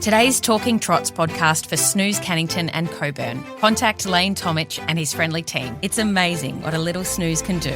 Today's Talking Trots podcast for Snooze Cannington and Coburn. Contact Lane Tomich and his friendly team. It's amazing what a little snooze can do.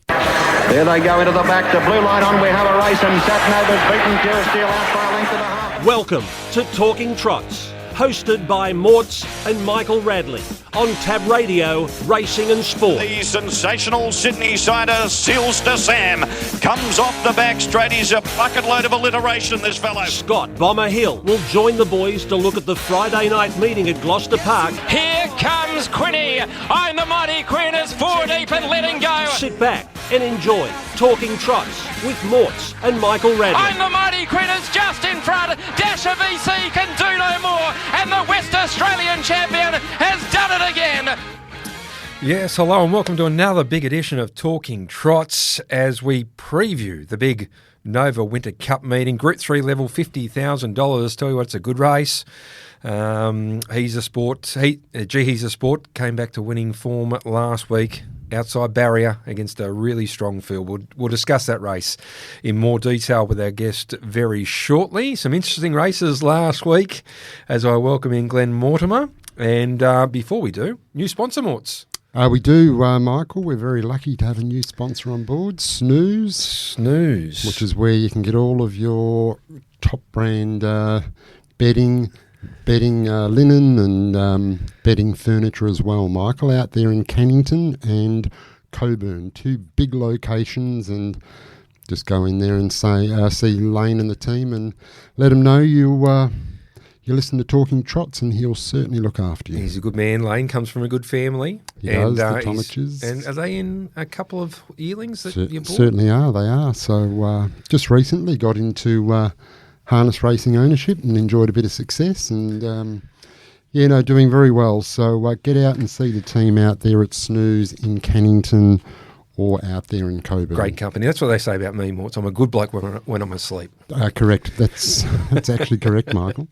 There they go into the back. The blue line on. We have a race and Satnova's beaten Pure Steel out by a length and a half. Welcome to Talking Trots, hosted by Morts and Michael Radley on Tab Radio, Racing and Sport. The sensational Sydney sider Seals to Sam comes off the back straight. He's a bucket load of alliteration, this fellow. Scott Bomber Hill will join the boys to look at the Friday night meeting at Gloucester Park. Here comes Quinny. I'm the mighty Queen is four deep and letting go. Sit back and enjoy Talking Trots with Morts and Michael Radley. I'm the mighty Queen is just in front. Dasher VC can do no more. And the West Australian champion has done it again. Yes, hello and welcome to another big edition of Talking Trots as we preview the big Nova Winter Cup meeting. Group 3 level, $50,000. Tell you what, it's a good race. He's a Sport. He's a Sport. Came back to winning form last week. Outside barrier against a really strong field. We'll discuss that race in more detail with our guest very shortly. Some interesting races last week as I welcome in Glen Mortimer. And before we do, new sponsor, Morts. We do, Michael. We're very lucky to have a new sponsor on board, Snooze. Which is where you can get all of your top brand bedding, linen and bedding furniture as well, Michael, out there in Cannington and Coburn, two big locations, and just go in there and say see Lane and the team and let them know you listen to Talking Trots and he'll certainly look after you. He's a good man. Lane comes from a good family. He does, the Tomiches. And are they in a couple of yearlings that you bought? Certainly are, they are. So just recently got into harness racing ownership and enjoyed a bit of success and, doing very well. So get out and see the team out there at Snooze in Cannington or out there in Coburn. Great company. That's what they say about me, Morts. I'm a good bloke when I'm asleep. Correct. That's actually correct, Michael.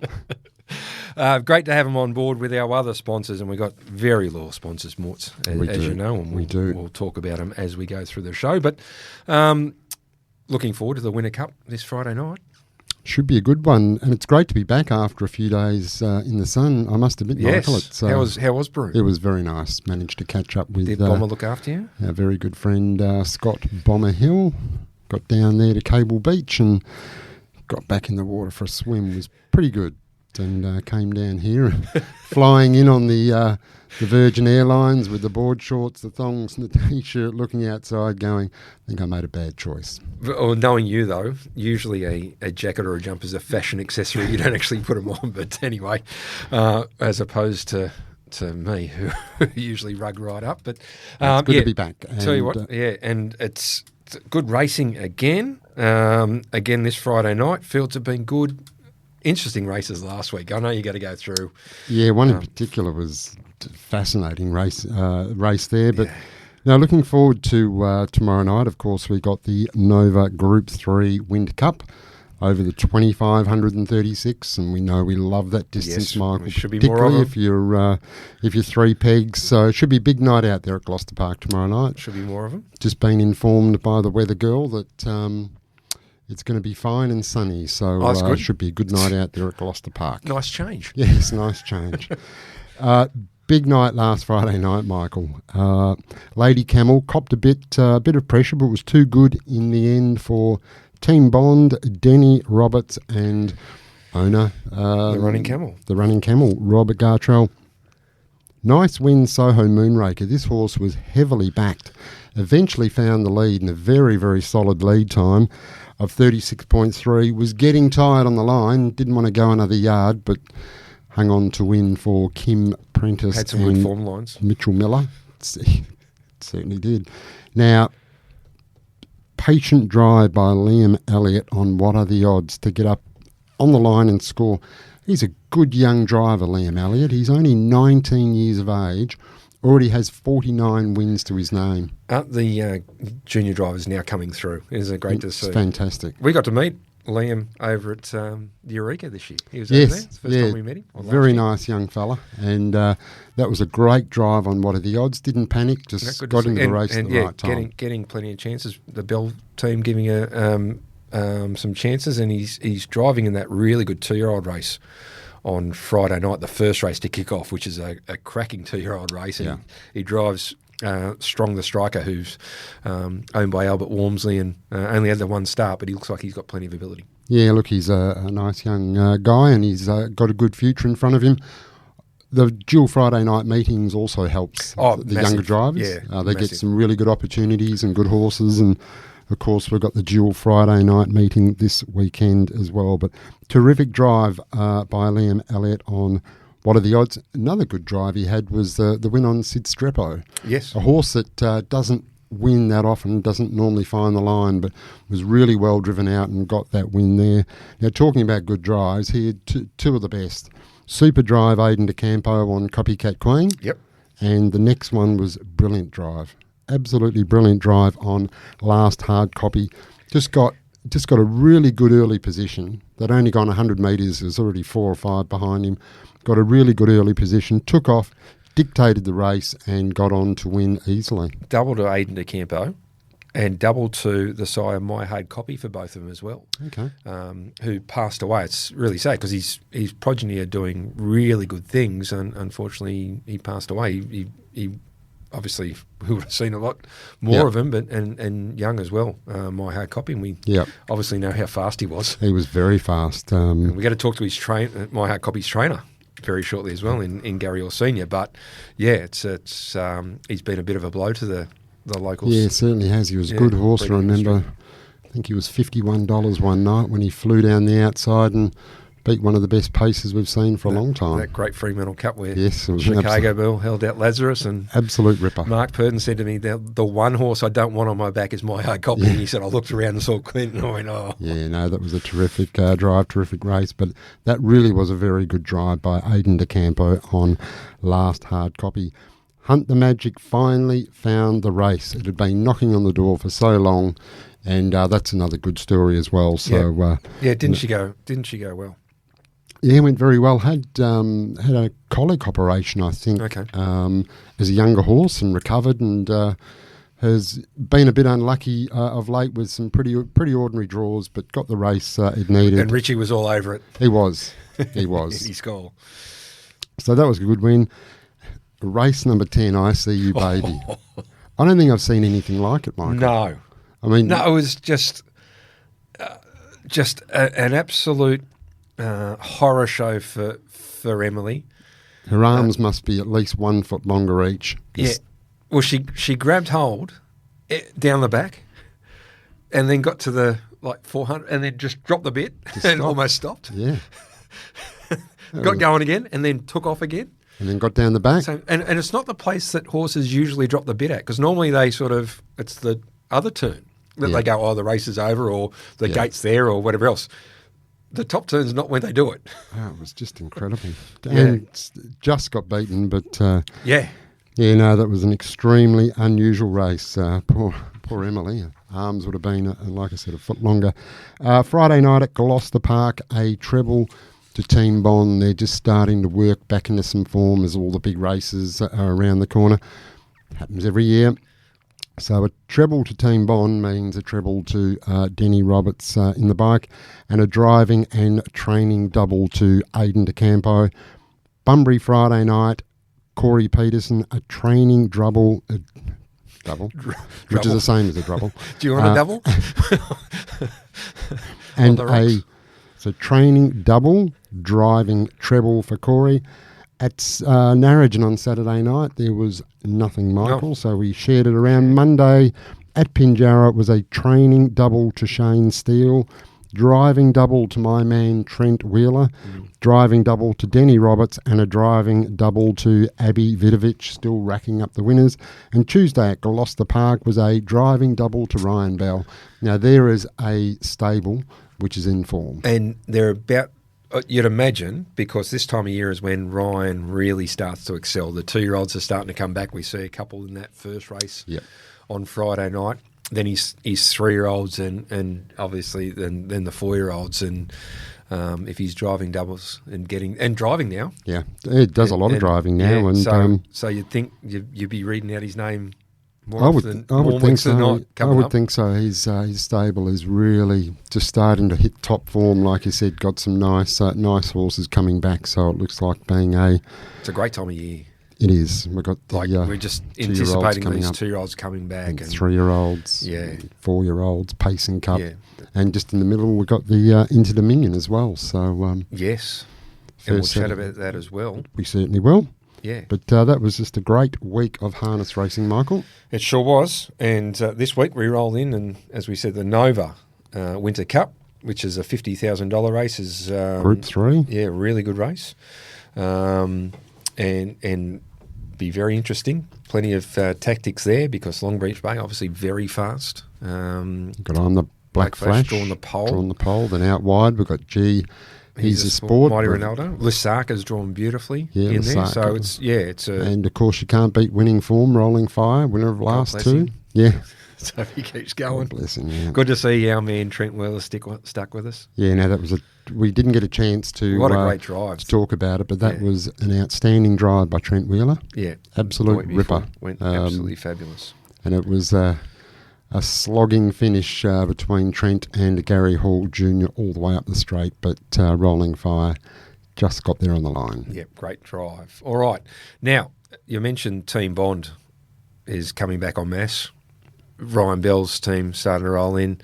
Great to have them on board with our other sponsors, and we've got very loyal sponsors, Morts, as you know, and we'll talk about them as we go through the show. But looking forward to the Winter Cup this Friday night. Should be a good one, and it's great to be back after a few days in the sun, I must admit, yes. Michael. How was Brew? It was very nice. Managed to catch up with... Did Bomber look after you? Our very good friend Scott Bomber Hill. Got down there to Cable Beach and got back in the water for a swim. It was pretty good. And came down here flying in on the Virgin Airlines with the board shorts, the thongs and the T-shirt, looking outside going, I think I made a bad choice. Well, knowing you, though, usually a jacket or a jumper is a fashion accessory. You don't actually put them on. But anyway, as opposed to me, who usually rug right up. But it's good to be back. Tell you what, and it's good racing again. Again this Friday night. Fields have been good. Interesting races last week. I know you got to go through. Yeah, one in particular was a fascinating race there. But now looking forward to tomorrow night. Of course, we got the Nova Group 3 Winter Cup over the 2,536, and we know we love that distance, Michael. Should be more of them. if you're three pegs. So it should be a big night out there at Gloucester Park tomorrow night. Should be more of them. Just been informed by the weather girl that. It's going to be fine and sunny, so it should be a good night out there at Gloucester Park. Nice change. Yes, nice change. Big night last Friday night, Michael. Lady Camel copped a bit of pressure, but was too good in the end for Team Bond, Denny Roberts, and owner. The running camel, Robert Gartrell. Nice win, Soho Moonraker. This horse was heavily backed. Eventually found the lead in a very, very solid lead time of 36.3, was getting tired on the line, didn't want to go another yard, but hung on to win for Kim Prentice. Had some good form lines. Mitchell Miller. It certainly did. Now, patient drive by Liam Elliott on What Are the Odds to get up on the line and score. He's a good young driver, Liam Elliott. He's only 19 years of age. Already has 49 wins to his name. The junior drivers now coming through. It's great to see. It's fantastic. We got to meet Liam over at Eureka this year. He was over there. It's the first time we met him. Very nice young fella. And that was a great drive on What Are the Odds. Didn't panic, just got into the race at the right time. Getting plenty of chances. The Bell team giving a some chances, and he's driving in that really good 2-year-old race on Friday night, the first race to kick off, which is a cracking 2-year-old race. And he drives Strong the Striker, who's owned by Albert Walmsley and only had the one start, but he looks like he's got plenty of ability. Yeah, look, he's a nice young guy, and he's got a good future in front of him. The dual Friday night meetings also helps the younger drivers. Yeah, they get some really good opportunities and good horses, and of course we've got the dual Friday night meeting this weekend as well. But terrific drive by Liam Elliott on what are the odds. Another good drive he had was the win on Sid Strepo. Yes. A horse that doesn't win that often, doesn't normally find the line, but was really well driven out and got that win there. Now, talking about good drives, he had two of the best. Super drive, Aidan de Campo on Copycat Queen. Yep. And the next one was brilliant drive. Absolutely brilliant drive on Last Hard Copy. Just got a really good early position. They'd only gone 100 metres. There's already 4 or 5 behind him. Got a really good early position. Took off, dictated the race, and got on to win easily. Double to Aidan de Campo. And double to the sire My Hard Copy for both of them as well. Okay. Who passed away. It's really sad because his progeny are doing really good things, and unfortunately he passed away. He obviously, we would have seen a lot more of him, but and young as well. My Hard Copy, and we obviously know how fast he was. He was very fast. And we got to talk to his My Hard Copy's trainer very shortly as well in Gary Hall Snr. But yeah, it's he's been a bit of a blow to the locals. Yeah, certainly has. He was a good horse. I remember, I think he was $51 one night when he flew down the outside and beat one of the best paces we've seen for a long time. That great Fremantle Cup where it was Chicago Bill held out Lazarus, and absolute ripper. Mark Purden said to me, the one horse I don't want on my back is My Hard Copy. And he said, I looked around and saw Clinton, and I went, oh. Yeah, no, that was a terrific drive, terrific race, but that really was a very good drive by Aidan de Campo on Last Hard Copy. Hunt the Magic finally found the race. It had been knocking on the door for so long, and that's another good story as well. So didn't she go well? Yeah, it went very well. Had a colic operation, I think, as a younger horse, and recovered, and has been a bit unlucky of late with some pretty ordinary draws, but got the race it needed. And Richie was all over it. He was. His goal. So that was a good win. Race number 10, I See You Baby. I don't think I've seen anything like it, Michael. No. I mean... No, it was just an absolute horror show for Emily. Her arms must be at least 1 foot longer each. Yeah. Well, she grabbed hold down the back and then got to the 400 and then just dropped the bit and almost stopped. Yeah. Got going again and then took off again. And then got down the back. So, and it's not the place that horses usually drop the bit at, because normally they it's the other turn that they go, the race is over, or the gate's there, or whatever else. The top turn's not when they do it. Oh, it was just incredible. And just got beaten, but... Yeah, no, that was an extremely unusual race. Poor Emily. Arms would have been, like I said, a foot longer. Friday night at Gloucester Park, a treble to Team Bond. They're just starting to work back into some form as all the big races are around the corner. Happens every year. So a treble to Team Bond means a treble to Denny Roberts in the bike, and a driving and training double to Aidan de Campo. Bunbury Friday night, Corey Peterson, a training double, which is the same as a double. Do you want a double? And so training double, driving treble for Corey. At Narrogin on Saturday night, there was nothing, Michael, so we shared it around. Monday at Pinjarra, it was a training double to Shane Steele, driving double to my man Trent Wheeler, driving double to Denny Roberts, and a driving double to Abby Vidovich, still racking up the winners. And Tuesday at Gloucester Park was a driving double to Ryan Bell. Now, there is a stable which is in form. And they're about... You'd imagine, because this time of year is when Ryan really starts to excel. The 2-year-olds are starting to come back. We see a couple in that first race on Friday night. Then he's 3-year-olds and obviously then the 4-year-olds. And if he's driving doubles and driving now. Yeah, it does a lot of driving now. Yeah, and so you'd think you'd be reading out his name more weeks than not coming up. I would think so. His stable is really just starting to hit top form. Like you said, got some nice horses coming back. So it looks like being it's a great time of year. It is. We've got the, we're just anticipating these 2-year-olds coming back. And 3-year-olds, yeah, 4-year-olds, Pacing Cup. Yeah. And just in the middle, we've got the Inter Dominion as well. So yes, and we'll chat about that as well. We certainly will. Yeah. But that was just a great week of harness racing, Michael. It sure was. And this week we rolled in, and as we said, the Nova Winter Cup, which is a $50,000 race, is Group 3. Yeah, really good race, and be very interesting. Plenty of tactics there because Long Beach Bay obviously very fast. Got on the Black Flash drawn the pole. Then out wide we've got G. He's a sport. Mighty Ronaldo. Lusaka's drawn beautifully in there. So it's and of course you can't beat winning form. Rolling Fire, winner of last two. Yeah. So he keeps going. God bless him, yeah. Good to see our man Trent Wheeler stuck with us. Yeah, no, that was we didn't get a chance to what a great drive to talk about it, but that was an outstanding drive by Trent Wheeler. Yeah, absolute ripper. Went absolutely fabulous. And it was a slogging finish between Trent and Gary Hall Jr. all the way up the straight, but Rolling Fire just got there on the line. Yep, great drive. All right, now you mentioned Team Bond is coming back en masse. Ryan Bell's team starting to roll in.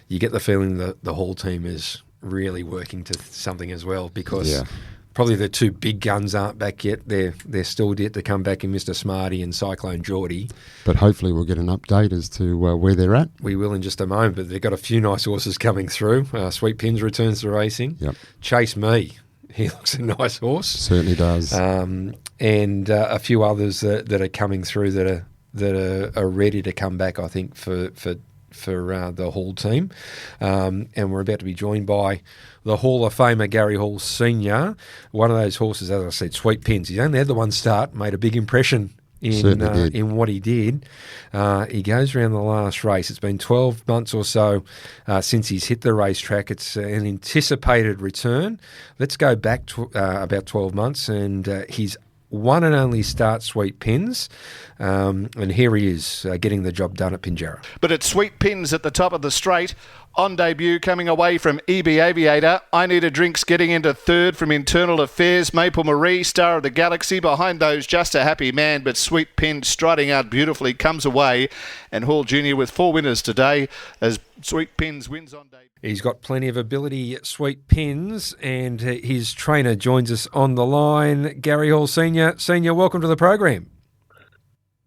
You get the feeling that the Hall team is really working to something as well because probably the two big guns aren't back yet. They're still yet to come back in Mr. Smarty and Cyclone Geordie. But hopefully we'll get an update as to where they're at. We will in just a moment, but they've got a few nice horses coming through. Sweet Pins returns to racing. Yep. Chase Me, he looks a nice horse. Certainly does. And a few others that are coming through that are ready to come back, I think, for the Hall team. And we're about to be joined by the Hall of Famer, Gary Hall Snr. One of those horses, as I said, Sweet Pins. He's only had the one start, made a big impression in what he did. He goes around the last race. It's been 12 months or so since he's hit the racetrack. It's an anticipated return. Let's go back to about 12 months, and he's one and only start, Sweet Pins. And here he is getting the job done at Pinjarra. But it's Sweet Pins at the top of the straight. On debut, coming away from EB Aviator. I Need a Drink's getting into third from Internal Affairs. Maple Marie, Star of the Galaxy. Behind those, Just a Happy Man. But Sweet Pins striding out beautifully comes away. And Hall Jr. with 4 winners today as Sweet Pins wins on debut. He's got plenty of ability, Sweet Pins, and his trainer joins us on the line. Gary Hall Snr. Senior, welcome to the program.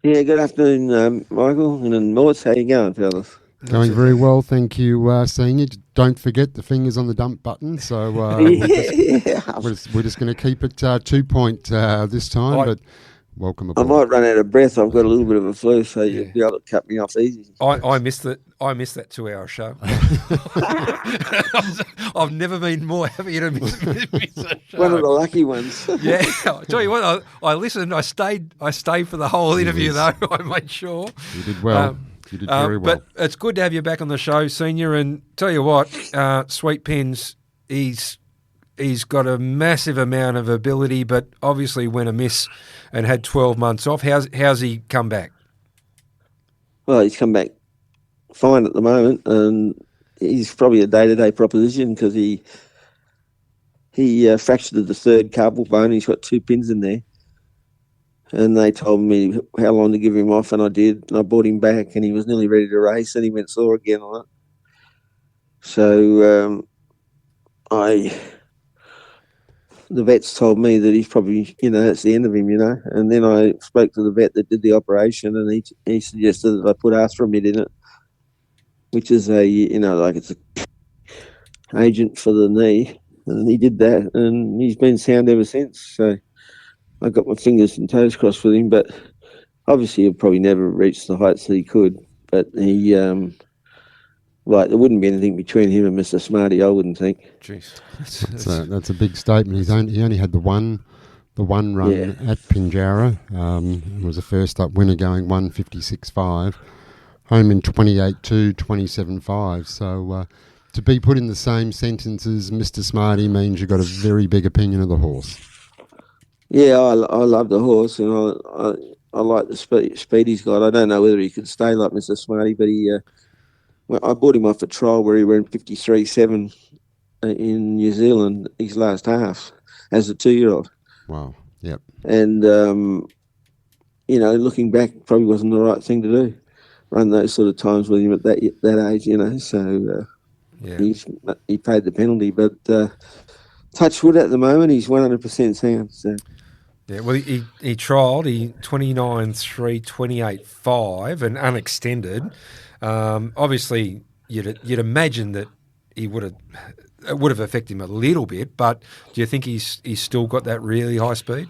Yeah, good afternoon, Michael and Morts. How you going, fellas? Going very well, thank you, Senior. Don't forget the fingers on the dump button. So we're just going to keep it 2 point this time, but welcome aboard. I might run out of breath. I've got a little bit of a flu, so you'll be able to cut me off easy. I missed that 2-hour show. I've never been more happy to miss a show. One of the lucky ones. Yeah, I'll tell you what, I listened. I stayed for the whole interview, though. I made sure. You did well. You did very well. But it's good to have you back on the show, Senior. And tell you what, Sweet Pins, he's got a massive amount of ability, but obviously went amiss and had 12 months off. How's he come back? Well, he's come back fine at the moment, and he's probably a day-to-day proposition because he fractured the third carpal bone. He's got 2 pins in there. And they told me how long to give him off, and I did. And I brought him back, and he was nearly ready to race, and he went sore again on it. So the vets told me that he's probably, that's the end of him, And then I spoke to the vet that did the operation, and he suggested that I put arthramid in it, which is it's a agent for the knee. And he did that, and he's been sound ever since. So I got my fingers and toes crossed with him, but obviously he'll probably never reach the heights that he could. But he, there wouldn't be anything between him and Mr. Smarty, I wouldn't think. Jeez, that's a big statement. He only had the one run at Pinjarra. It was a first up winner going 156.5, home in 28.2, 27.5. So to be put in the same sentence as Mr. Smarty means you've got a very big opinion of the horse. Yeah, I love the horse, and I like the speed he's got. I don't know whether he can stay like Mr. Smarty, but I bought him off a trial where he ran 53.7 in New Zealand his last half as a 2-year-old. Wow. Yep. And, looking back, probably wasn't the right thing to do. Run those sort of times with him at that age, So he paid the penalty. But touch wood at the moment, he's 100% sound. So. Yeah, well, he trialled, 29.3, 28.5 and unextended. Obviously, you'd imagine that it would have affected him a little bit, but do you think he's still got that really high speed?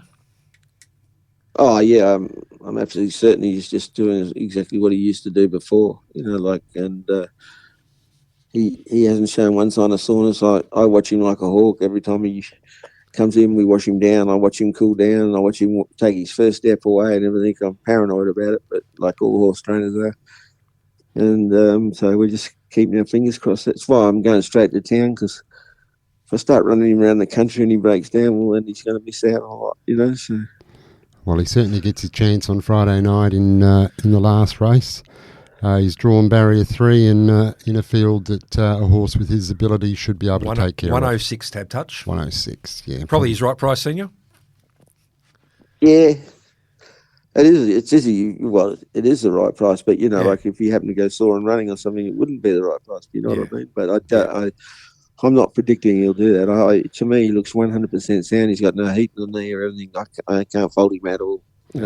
Oh, yeah, I'm absolutely certain he's just doing exactly what he used to do before, and he hasn't shown one sign of soreness. I watch him like a hawk. Every time he comes in, we wash him down. I watch him cool down, and I watch him take his first step away and everything. I'm paranoid about it, but like all horse trainers are. And so we're just keeping our fingers crossed. That's why I'm going straight to town, because if I start running him around the country and he breaks down, well, then he's going to miss out a lot, So. Well, he certainly gets his chance on Friday night in the last race. He's drawn barrier 3 in a field that a horse with his ability should be able to take care of. 106 Tab Touch. 106, yeah. Probably his right price, Senior? Yeah. It is the right price, but, like if you happen to go sore and running or something, it wouldn't be the right price, what I mean? But I'm not predicting he'll do that. To me, he looks 100% sound. He's got no heat in the knee or anything. I can't fault him at all.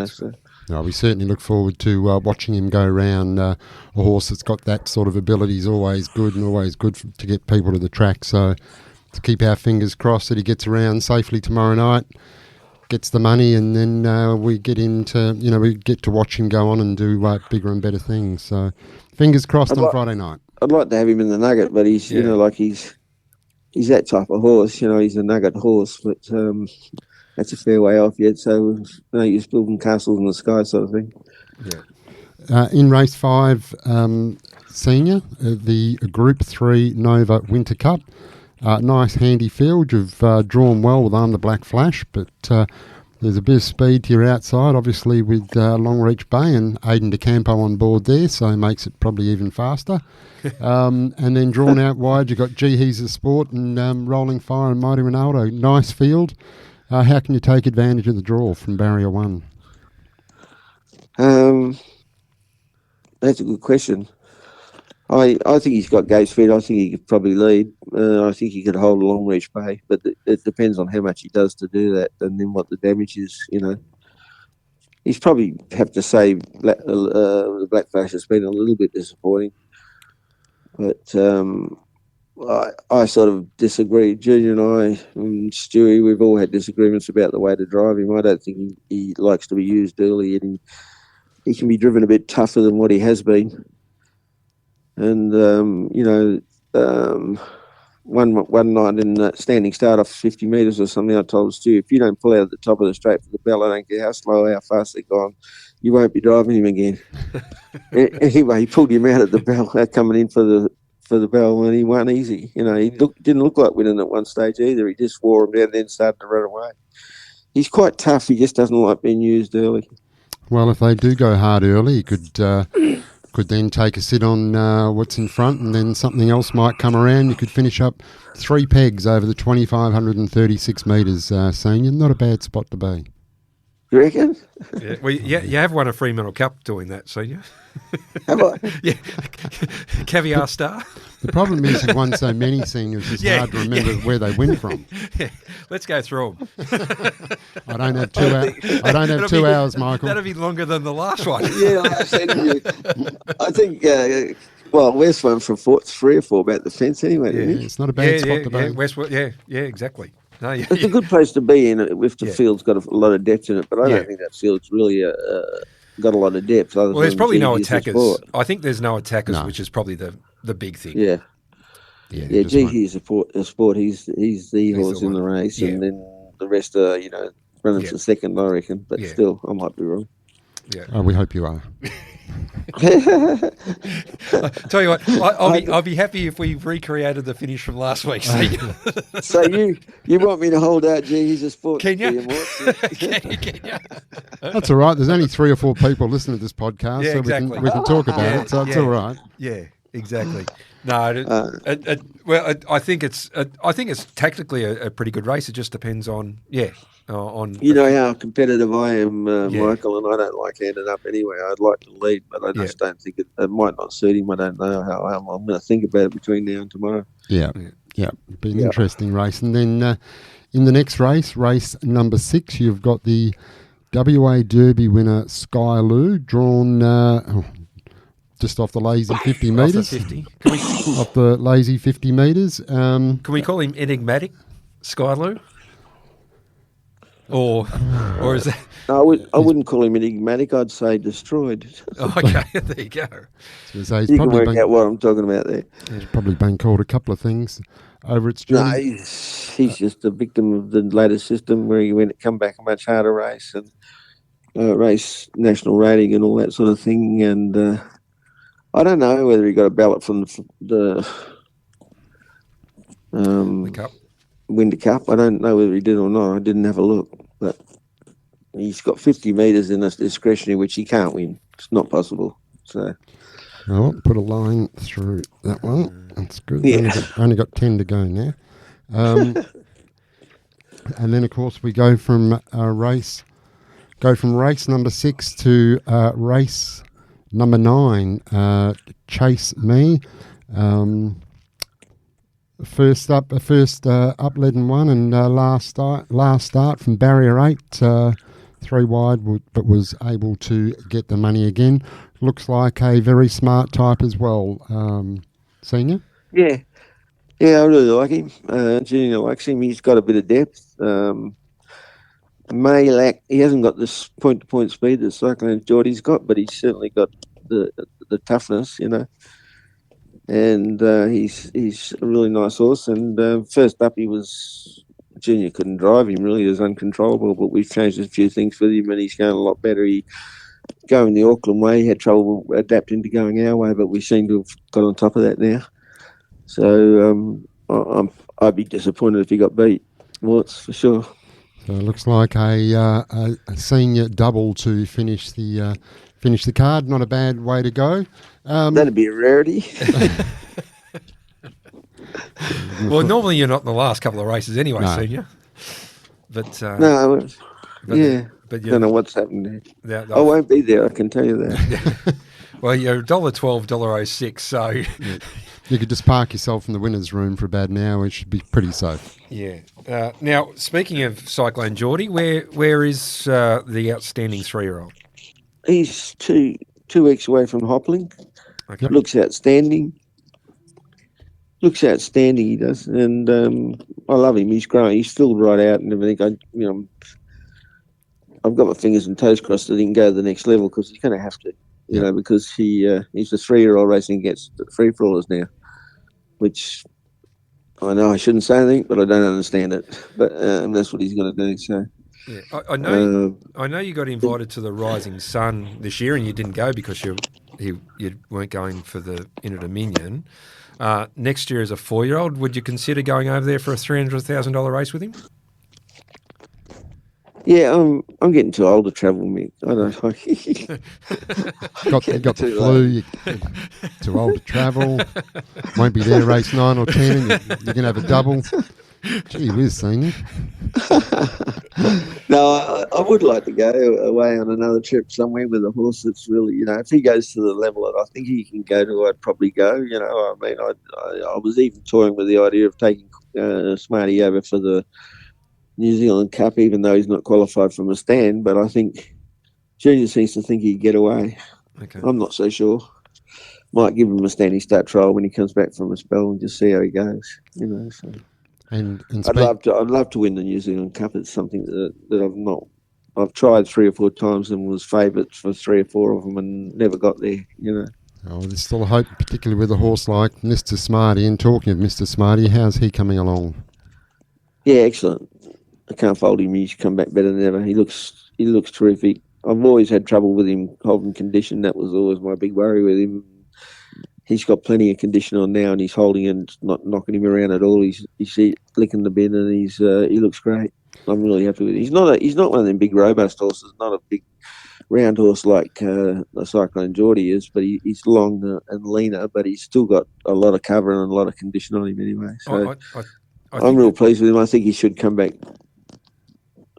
So. No, we certainly look forward to watching him go around. A horse that's got that sort of ability is always good, and always good to get people to the track. So to keep our fingers crossed that he gets around safely tomorrow night, gets the money, and then we get we get to watch him go on and do bigger and better things. So fingers crossed on Friday night. I'd like to have him in the Nugget, but he's he's that type of horse. He's a Nugget horse, but that's a fair way off yet. So no use building castles in the sky, sort of thing. Yeah. In race 5, Senior, the Group 3 Nova Winter Cup. Nice handy field. You've drawn well with Arm the Black Flash, but there's a bit of speed to your outside, obviously with Longreach Bay and Aidan DeCampo on board there, so it makes it probably even faster. And then drawn out wide, you've got G He's a Sport and Rolling Fire and Mighty Ronaldo. Nice field. How can you take advantage of the draw from barrier 1? That's a good question. I think he's got gate speed. I think he could probably lead. I think he could hold a Longreach Bay, but it depends on how much he does to do that, and then what the damage is. He's probably have to say the Black Flash has been a little bit disappointing, but I sort of disagree. Junior and I and Stewie, we've all had disagreements about the way to drive him. I don't think he likes to be used early, and he can be driven a bit tougher than what he has been. And, one night in standing start off 50 metres or something, I told Stu, if you don't pull out at the top of the straight for the bell, I don't care how slow or how fast they're gone, you won't be driving him again. Anyway, he pulled him out at the bell, coming in for the bell, and he won easy. He didn't look like winning at one stage either. He just wore him down and then started to run away. He's quite tough. He just doesn't like being used early. Well, if they do go hard early, he could then take a sit on what's in front, and then something else might come around. You could finish up 3 pegs over the 2,536 metres, Senior. Not a bad spot to be. You reckon? Yeah, well, you have won a Fremantle Cup doing that, Senior. Have I? Yeah. Caviar Star. The problem is you've won so many, Seniors, it's hard to remember where they win from. Yeah. Let's go through them. I don't have 2 hours, Michael. That'll be longer than the last one. Yeah, I said to you. I think, West won from 3 or 4 about the fence anyway, didn't he? It's not a bad spot to be. Yeah, Westwood, yeah, exactly. No, it's a good place to be in if the field's got a lot of depth in it, but I don't think that field's really got a lot of depth. Well, there's probably no attackers. I think there's no attackers, which is probably the big thing. Yeah. He's a sport. He's the horse in the race, and then the rest are running for second, I reckon. But still, I might be wrong. Yeah. We hope you are. Tell you what, I'll be happy if we recreated the finish from last week. So you want me to hold out? Gee, he's a sport. Can you? Can you? That's all right. There's only 3 or 4 people listening to this podcast, Yeah, so exactly. we can talk about it. So it's all right. Yeah, exactly. No, I think it's tactically a pretty good race. It just depends on on. You know how competitive I am, Michael, and I don't like handing up anyway. I'd like to lead, but I just don't think it might not suit him. I don't know how I'm going to think about it between now and tomorrow. Yeah. Be an interesting race. And then in the next race number 6, you've got the WA Derby winner Sky Lou, drawn just off the lazy 50 metres. Off the lazy 50 metres. Can we call him enigmatic, Sky Lou? Or is that? No, I wouldn't call him enigmatic. I'd say destroyed. Okay, there you go. So you can work out what I'm talking about there. He's probably been called a couple of things over its journey. No, he's just a victim of the latest system where he went come back a much harder race and race national rating and all that sort of thing. And I don't know whether he got a ballot from the Cup. Winter Cup. I don't know whether he did or not. I didn't have a look, but he's got 50 metres in his discretionary, which he can't win. It's not possible. So I'll put a line through that one. That's good. Yeah. Only got 10 to go now. And then of course we go from race number 6 to race number 9. Chase Me. First up led and won, and last start from barrier 8, 3 wide, but was able to get the money again. Looks like a very smart type as well, Senior. Yeah, I really like him. Junior likes him. He's got a bit of depth. He hasn't got this point-to-point speed that Cyclone Geordie's got, but he's certainly got the toughness, you know. And he's a really nice horse. And first up, Junior couldn't drive him really; he was uncontrollable. But we've changed a few things with him, and he's going a lot better. He going the Auckland way, he had trouble adapting to going our way, but we seem to have got on top of that now. So I'd be disappointed if he got beat, Morts, for sure. So it looks like a senior double to finish the card. Not a bad way to go. That'd be a rarity. Well, normally you're not in the last couple of races anyway, No. Senior. But No, yeah. But Don't know what's happened there. Yeah, I won't be there, I can tell you that. well, you're $1.12, $1.06, so you could just park yourself in the winner's room for about an hour. It should be pretty safe. yeah. Now, speaking of Cyclone Geordie, where is the outstanding 3-year-old? He's two weeks away from Hoppling. Okay. Looks outstanding. He does, and I love him. He's growing. He's filled right out and everything. I've got my fingers and toes crossed that he can go to the next level because he's going to have to, you know, because he's a 3-year-old racing against free-for-allers now, which I know I shouldn't say anything, but I don't understand it. But that's what he's going to do. So. Yeah, I know you got invited to the Rising Sun this year, and you didn't go because you weren't going for the Inner Dominion. Next year as a 4-year-old, would you consider going over there for a $300,000 race with him? Yeah, I'm getting too old to travel, Mick. I don't got the flu. You're too old to travel. Won't be there race 9 or 10. And you're going to have a double. Gee whiz, Senior. No, I would like to go away on another trip somewhere with a horse that's really, if he goes to the level that I think he can go to, I'd probably go. I mean, I was even toying with the idea of taking Smarty over for the New Zealand Cup, even though he's not qualified from a stand. But I think Junior seems to think he'd get away. Okay. I'm not so sure. Might give him a standing start trial when he comes back from a spell and just see how he goes. So. And I'd love to win the New Zealand Cup. It's something that I've tried 3 or 4 times and was favourite for 3 or 4 of them and never got there. Oh, there's still hope, particularly with a horse like Mr. Smarty. And talking of Mr. Smarty, how's he coming along? Yeah, excellent. I can't fault him. He's come back better than ever. He looks terrific. I've always had trouble with him holding condition. That was always my big worry with him. He's got plenty of condition on now, and he's holding and not knocking him around at all. He's licking the bin, and he looks great. I'm really happy with him. He's not one of them big robust horses. Not a big round horse like the Cyclone Geordie is, but he's long and leaner, but he's still got a lot of cover and a lot of condition on him anyway. So I'm real pleased with him. I think he should come back,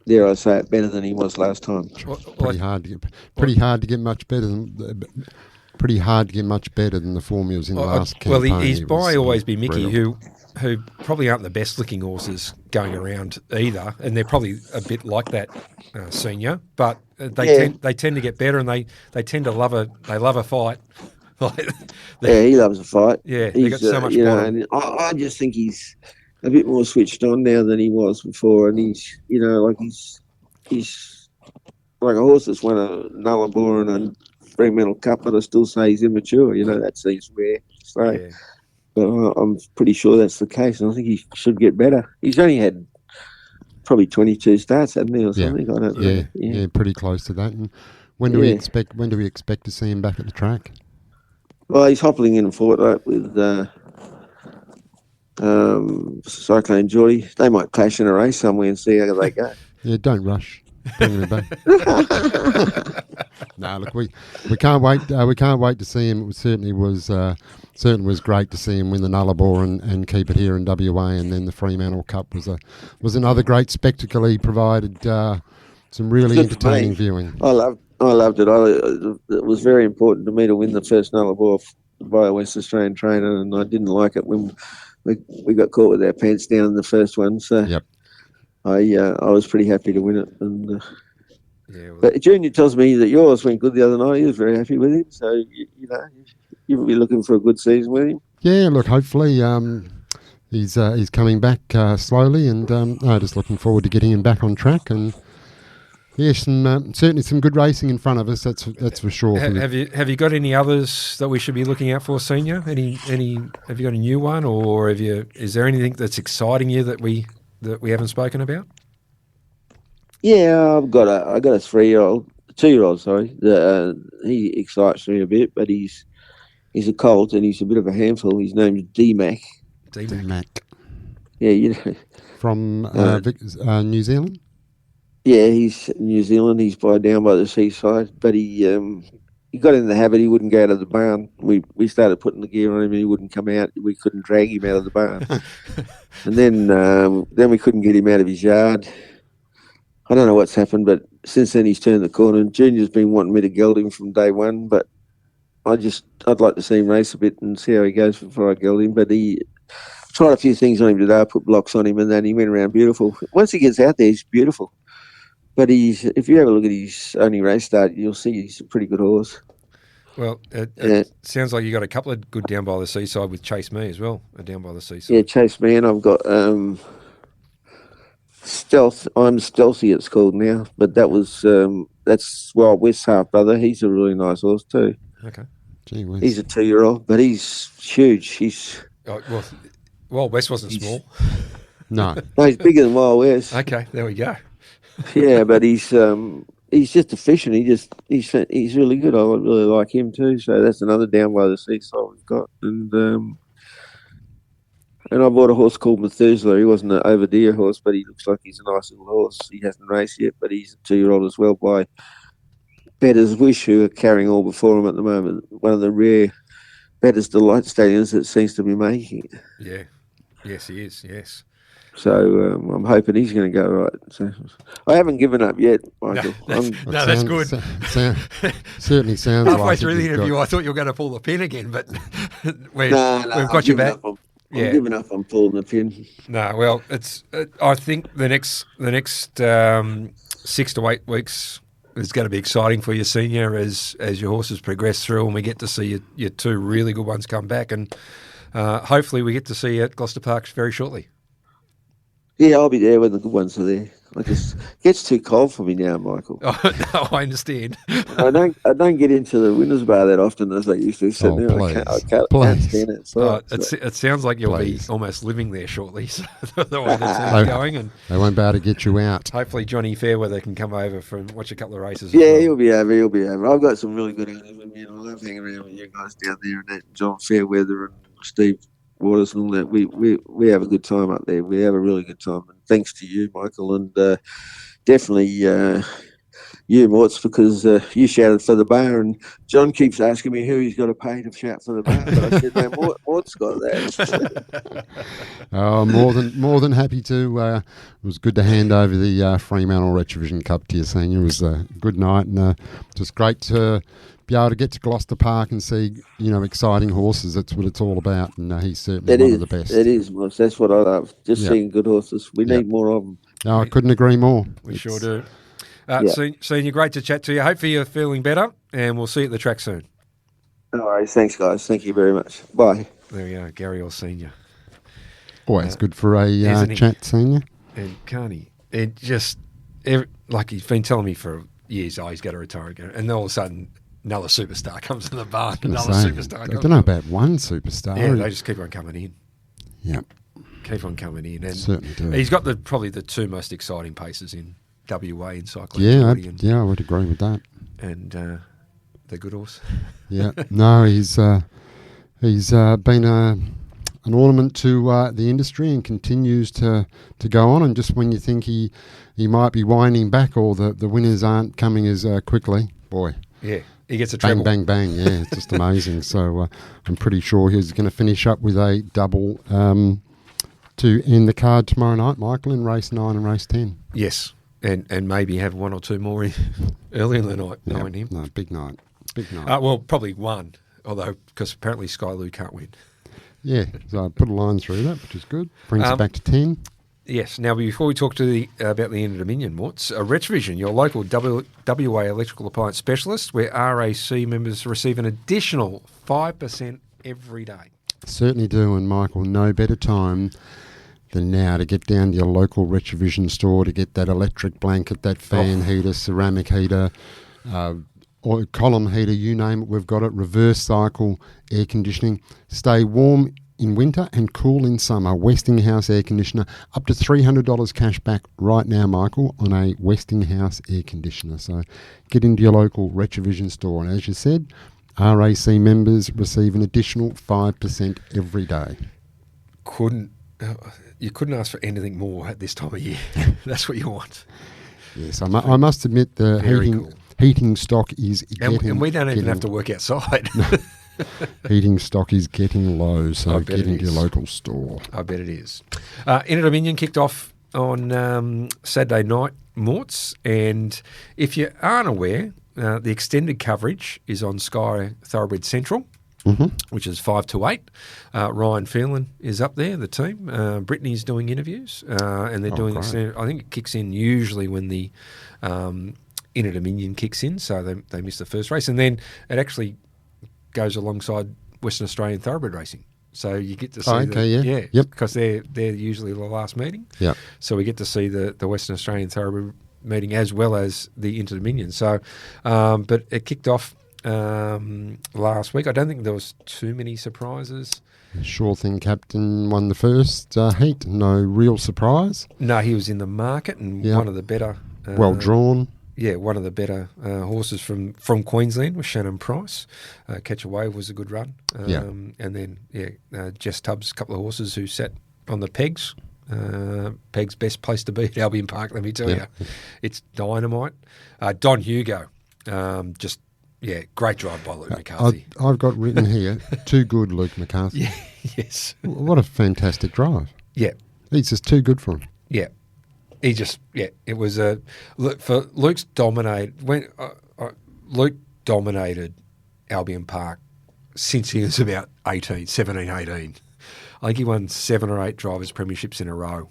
dare I say it, better than he was last time. Pretty hard to get much better than the form he was in the last campaign. Well, his buy always be Mickey, who probably aren't the best looking horses going around either, and they're probably a bit like that senior, but they tend to get better, and they tend to love a fight. He loves a fight. Yeah, they got so much bottom. And I just think he's a bit more switched on now than he was before, and he's like a horse that's won a Nullarbor and a Fremantle Cup, but I still say he's immature. That seems rare to say. Yeah. But I'm pretty sure that's the case, and I think he should get better. He's only had probably 22 starts, hasn't he, or something? I don't know. Yeah, pretty close to that. And when do we expect to see him back at the track? Well, he's hopping in a fortnight with Cyclone Geordie. They might clash in a race somewhere and see how they go. Yeah, don't rush. Bring him back. No, look, we can't wait. We can't wait to see him. It certainly was great to see him win the Nullarbor and keep it here in WA, and then the Fremantle Cup was another great spectacle. He provided some really entertaining viewing. I loved it. It was very important to me to win the first Nullarbor by a West Australian trainer, and I didn't like it when we got caught with our pants down in the first one. So yep. I was pretty happy to win it. And but Junior tells me that yours went good the other night. He was very happy with him. So you'll be looking for a good season with him. Yeah, look, hopefully he's coming back slowly, and just looking forward to getting him back on track. And yes, and certainly some good racing in front of us. That's for sure. Have you got any others that we should be looking out for, Senior? Any? Have you got a new one, or is there anything that's exciting you that we haven't spoken about? Yeah, I got a 2-year-old. Sorry, he excites me a bit, but he's a colt and he's a bit of a handful. His name's D-Mac. D-Mac. Yeah, from New Zealand. Yeah, he's New Zealand. He's down by the seaside, but he got in the habit. He wouldn't go out of the barn. We started putting the gear on him, and he wouldn't come out. We couldn't drag him out of the barn, and then we couldn't get him out of his yard. I don't know what's happened, but since then he's turned the corner. And Junior's been wanting me to geld him from day one, but I'd like to see him race a bit and see how he goes before I geld him. But he tried a few things on him today. I put blocks on him, and then he went around beautiful. Once he gets out there, he's beautiful. But if you have a look at his only race start, you'll see he's a pretty good horse. Well, it sounds like you got a couple of good down by the seaside with Chase Me as well, down by the seaside. Yeah, Chase Me, and I've got Stealth. I'm Stealthy, it's called now. But that's Wild West's half brother. He's a really nice horse too. Okay. Gee whiz. He's a 2-year-old, but he's huge. Wild West wasn't small. No. No, he's bigger than Wild West. Okay, there we go. Yeah, but he's just efficient. He's really good. I really like him too. So that's another down by the seaside we've got. And I bought a horse called Methuselah. He wasn't an over-deer horse, but he looks like he's a nice little horse. He hasn't raced yet, but he's a 2-year-old as well by Bettor's Wish, who are carrying all before him at the moment. One of the rare Bettor's Delight stallions that seems to be making it. Yeah. Yes, he is. Yes. So I'm hoping he's going to go right. So I haven't given up yet, Michael. That's good. Certainly sounds halfway like through the interview, I thought you were going to pull the pin again, but we've got you back. I'm giving up on pulling the pin. No, well, it's. I think the next 6 to 8 weeks is going to be exciting for you, Senior, as your horses progress through, and we get to see your 2 really good ones come back, and hopefully we get to see you at Gloucester Park very shortly. Yeah, I'll be there when the good ones are there. It just gets too cold for me now, Michael. Oh, no, I understand. I don't get into the winners bar that often as I used to. So now I can't stand it. So, it sounds like you'll be almost living there shortly. So the way that's going, and they won't be able to get you out. Hopefully, Johnny Fairweather can come over and watch a couple of races. Yeah, he'll be over. I've got some really good owners with me, and I love hanging around with you guys down there, and that John Fairweather and Steve Waters and all that. We have a good time up there. We have a really good time, and thanks to you, Michael, and definitely you, Morts, because you shouted for the bar, and John keeps asking me who he's got to pay to shout for the bar. But I said, no, Mort's got that. More than happy to. It was good to hand over the Fremantle Retrovision Cup to you, Senior. It was a good night, and just great to be able to get to Gloucester Park and see, exciting horses. That's what it's all about, and he's certainly one of the best. It is, Morts. That's what I love. Just seeing good horses. We need more of them. No, I couldn't agree more. We sure do. Senior, great to chat to you. Hopefully you're feeling better, and we'll see you at the track soon. No worries. Thanks, guys. Thank you very much. Bye. There we go, Gary Hall Snr. Always good for a chat, Senior. And Cownie, like he's been telling me for years, he's got to retire again. And then all of a sudden, another superstar comes in the barn. I don't know about one superstar. Yeah, they just keep on coming in. Yep. Keep on coming in. And certainly do. He's got probably the two most exciting paces in WA in cycling. Yeah, I would agree with that. And the good horse. Yeah, no, he's been an ornament to the industry and continues to go on. And just when you think he might be winding back, or the winners aren't coming as quickly, boy. Yeah, he gets a treble. Bang, bang, bang. Yeah, it's just amazing. So I'm pretty sure he's going to finish up with a double to end the card tomorrow night, Michael, in race 9 and race 10. Yes. And maybe have one or two more early in the night, knowing him. No, big night. Big night. Well, probably one, although, because apparently Skyloo can't win. Yeah, so I put a line through that, which is good. Brings it back to 10. Yes. Now, before we talk to about the Inter-Dominion, Morts, Retrovision, your local WA electrical appliance specialist, where RAC members receive an additional 5% every day. Certainly do, and Michael, no better time than now to get down to your local Retrovision store to get that electric blanket, that fan heater, ceramic heater, or column heater, you name it, we've got it. Reverse cycle air conditioning. Stay warm in winter and cool in summer. Westinghouse air conditioner, up to $300 cash back right now, Michael, on a Westinghouse air conditioner. So get into your local Retrovision store. And as you said, RAC members receive an additional 5% every day. You couldn't ask for anything more at this time of year. That's what you want. Yes, I must admit the heating stock is getting... And we don't even have to work outside. No. Heating stock is getting low, so get into your local store. I bet it is. Inter-Dominion kicked off on Saturday night, Morts, and if you aren't aware, the extended coverage is on Sky Thoroughbred Central. Which is 5 to 8. Ryan Phelan is up there, the team. Brittany's doing interviews, and they're doing. I think it kicks in usually when the Inter-Dominion kicks in, so they miss the first race, and then it actually goes alongside Western Australian Thoroughbred racing. So you get to see because they're usually the last meeting. Yeah. So we get to see the Western Australian Thoroughbred meeting as well as the Inter-Dominion. So, but it kicked off last week. I don't think there was too many surprises. Sure Thing Captain won the first heat. No real surprise. No, he was in the market and one of the better... well drawn. Yeah, one of the better horses from Queensland was Shannon Price. Catch a Wave was a good run. And then, Jess Tubbs, a couple of horses who sat on the pegs. Peg's best place to be at Albion Park, let me tell you. It's dynamite. Don Hugo, great drive by Luke McCarthy. I've got written here, too good, Luke McCarthy. Yes. What a fantastic drive. Yeah. He's just too good for him. Yeah. It was for Luke's Luke dominated Albion Park since he was about 17, 18. I think he won 7 or 8 drivers' premierships in a row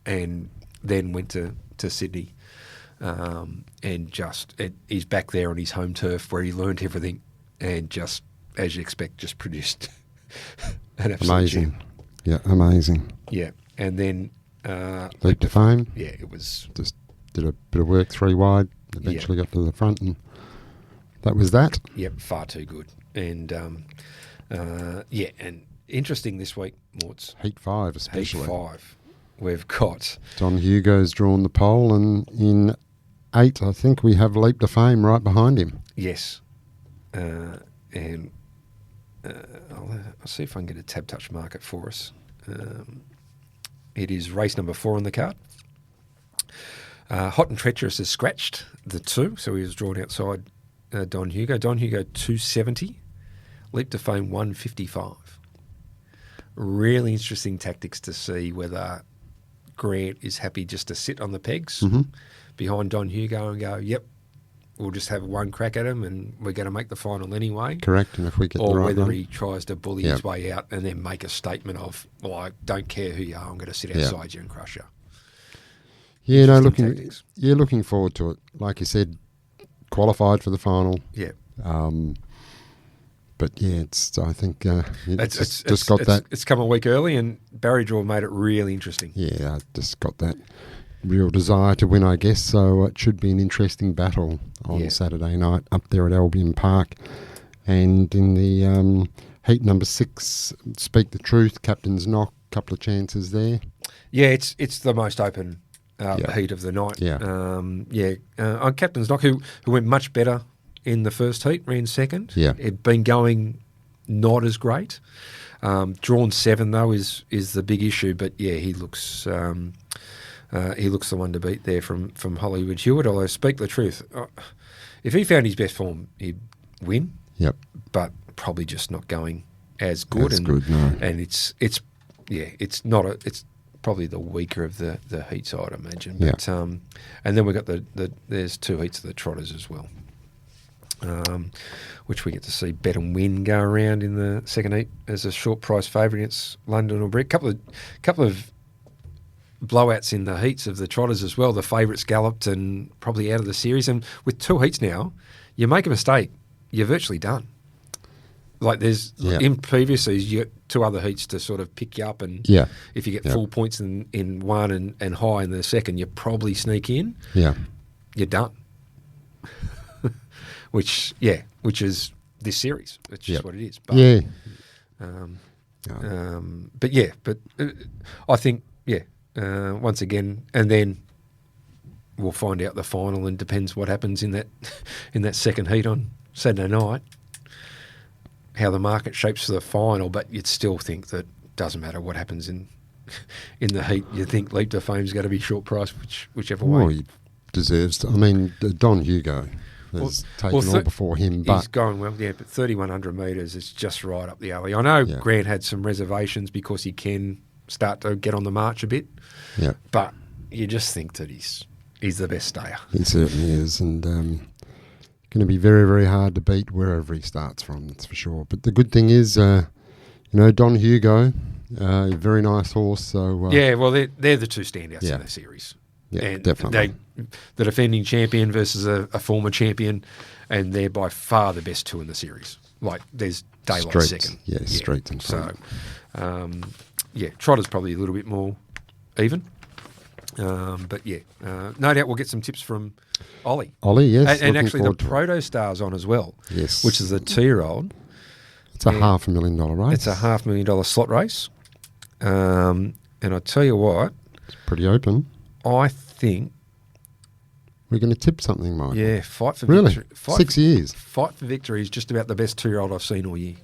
and then went to Sydney. He's back there on his home turf where he learned everything and just, as you expect, just produced an absolute amazing. gem. Yeah, amazing. Yeah, and then Leap to Fame. Yeah, it was... Just did a bit of work 3 wide, eventually got to the front, and that was that. Yep, far too good. And, and interesting this week, Morts. Heat 5 especially. Heat 5. We've got... Don Hugo's drawn the pole, and in 8, I think we have Leap to Fame right behind him. Yes. I'll see if I can get a tab touch market for us. It is race number 4 on the card. Hot and Treacherous has scratched the 2, so he was drawn outside Don Hugo. Don Hugo 270, Leap to Fame 155. Really interesting tactics to see whether Grant is happy just to sit on the pegs behind Don Hugo and go, yep, we'll just have one crack at him and we're going to make the final anyway. Correct, and if we get or the right whether one. he tries to bully his way out and then make a statement of, well, I don't care who you are, I'm going to sit outside you and crush you. Yeah, no, looking forward to it. Like you said, qualified for the final. Yeah. But yeah, I think it's just got that. It's come a week early, and Barry Draw made it really interesting. Yeah, I just got that real desire to win, I guess. So it should be an interesting battle on Saturday night up there at Albion Park. And in the heat number 6, Speak the Truth, Captain's Knock, couple of chances there. Yeah, it's the most open heat of the night. Yeah. On Captain's Knock, who went much better in the first heat, ran second. Yeah. It'd been going not as great. Drawn 7 though is the big issue, but yeah, he looks the one to beat there from Hollywood Hewitt. Although Speak the Truth, if he found his best form, he'd win. Yep. But probably just not going as good. No. And it's probably the weaker of the heats, I'd imagine. Yeah. But, and then we've got there's 2 heats of the trotters as well, which we get to see Bet and Win go around in the second heat as a short price favourite against London or Brick. Couple of blowouts in the heats of the trotters as well. The favourites galloped and probably out of the series. And with 2 heats now, you make a mistake, you're virtually done. Like in previous seasons, you get 2 other heats to sort of pick you up, and if you get full points in one and high in the second, you probably sneak in. Yeah, you're done. which is this series. It's just what it is. But, but I think once again, and then we'll find out the final, and depends what happens in that second heat on Saturday night, how the market shapes for the final. But you'd still think that doesn't matter what happens in the heat. You think Leap to Fame's going to be short price, whichever way. Well, he deserves to. I mean, Don Hugo has taken all before him, but he's going well. Yeah, but 3,100 metres is just right up the alley. I know Grant had some reservations because he can start to get on the march a bit. Yeah, but you just think that he's the best stayer. He certainly is, and going to be very, very hard to beat wherever he starts from, that's for sure. But the good thing is, Don Hugo, very nice horse. So well, they're the 2 standouts in the series. Yeah, and definitely. The defending champion versus a former champion, and they're by far the best 2 in the series. Like, there's daylight second. Yeah, Streets in front. So, Trotter's probably a little bit more even. But no doubt we'll get some tips from Ollie. Ollie, yes. And actually the Proto Star's on as well. Yes. Which is a 2-year-old. It's a $500,000 race. It's a $500,000 slot race. And I tell you what. It's pretty open. I think. We're going to tip something, Mike. Yeah, Fight for Victory. Really? 6 years. Fight for Victory is just about the best 2-year-old I've seen all year.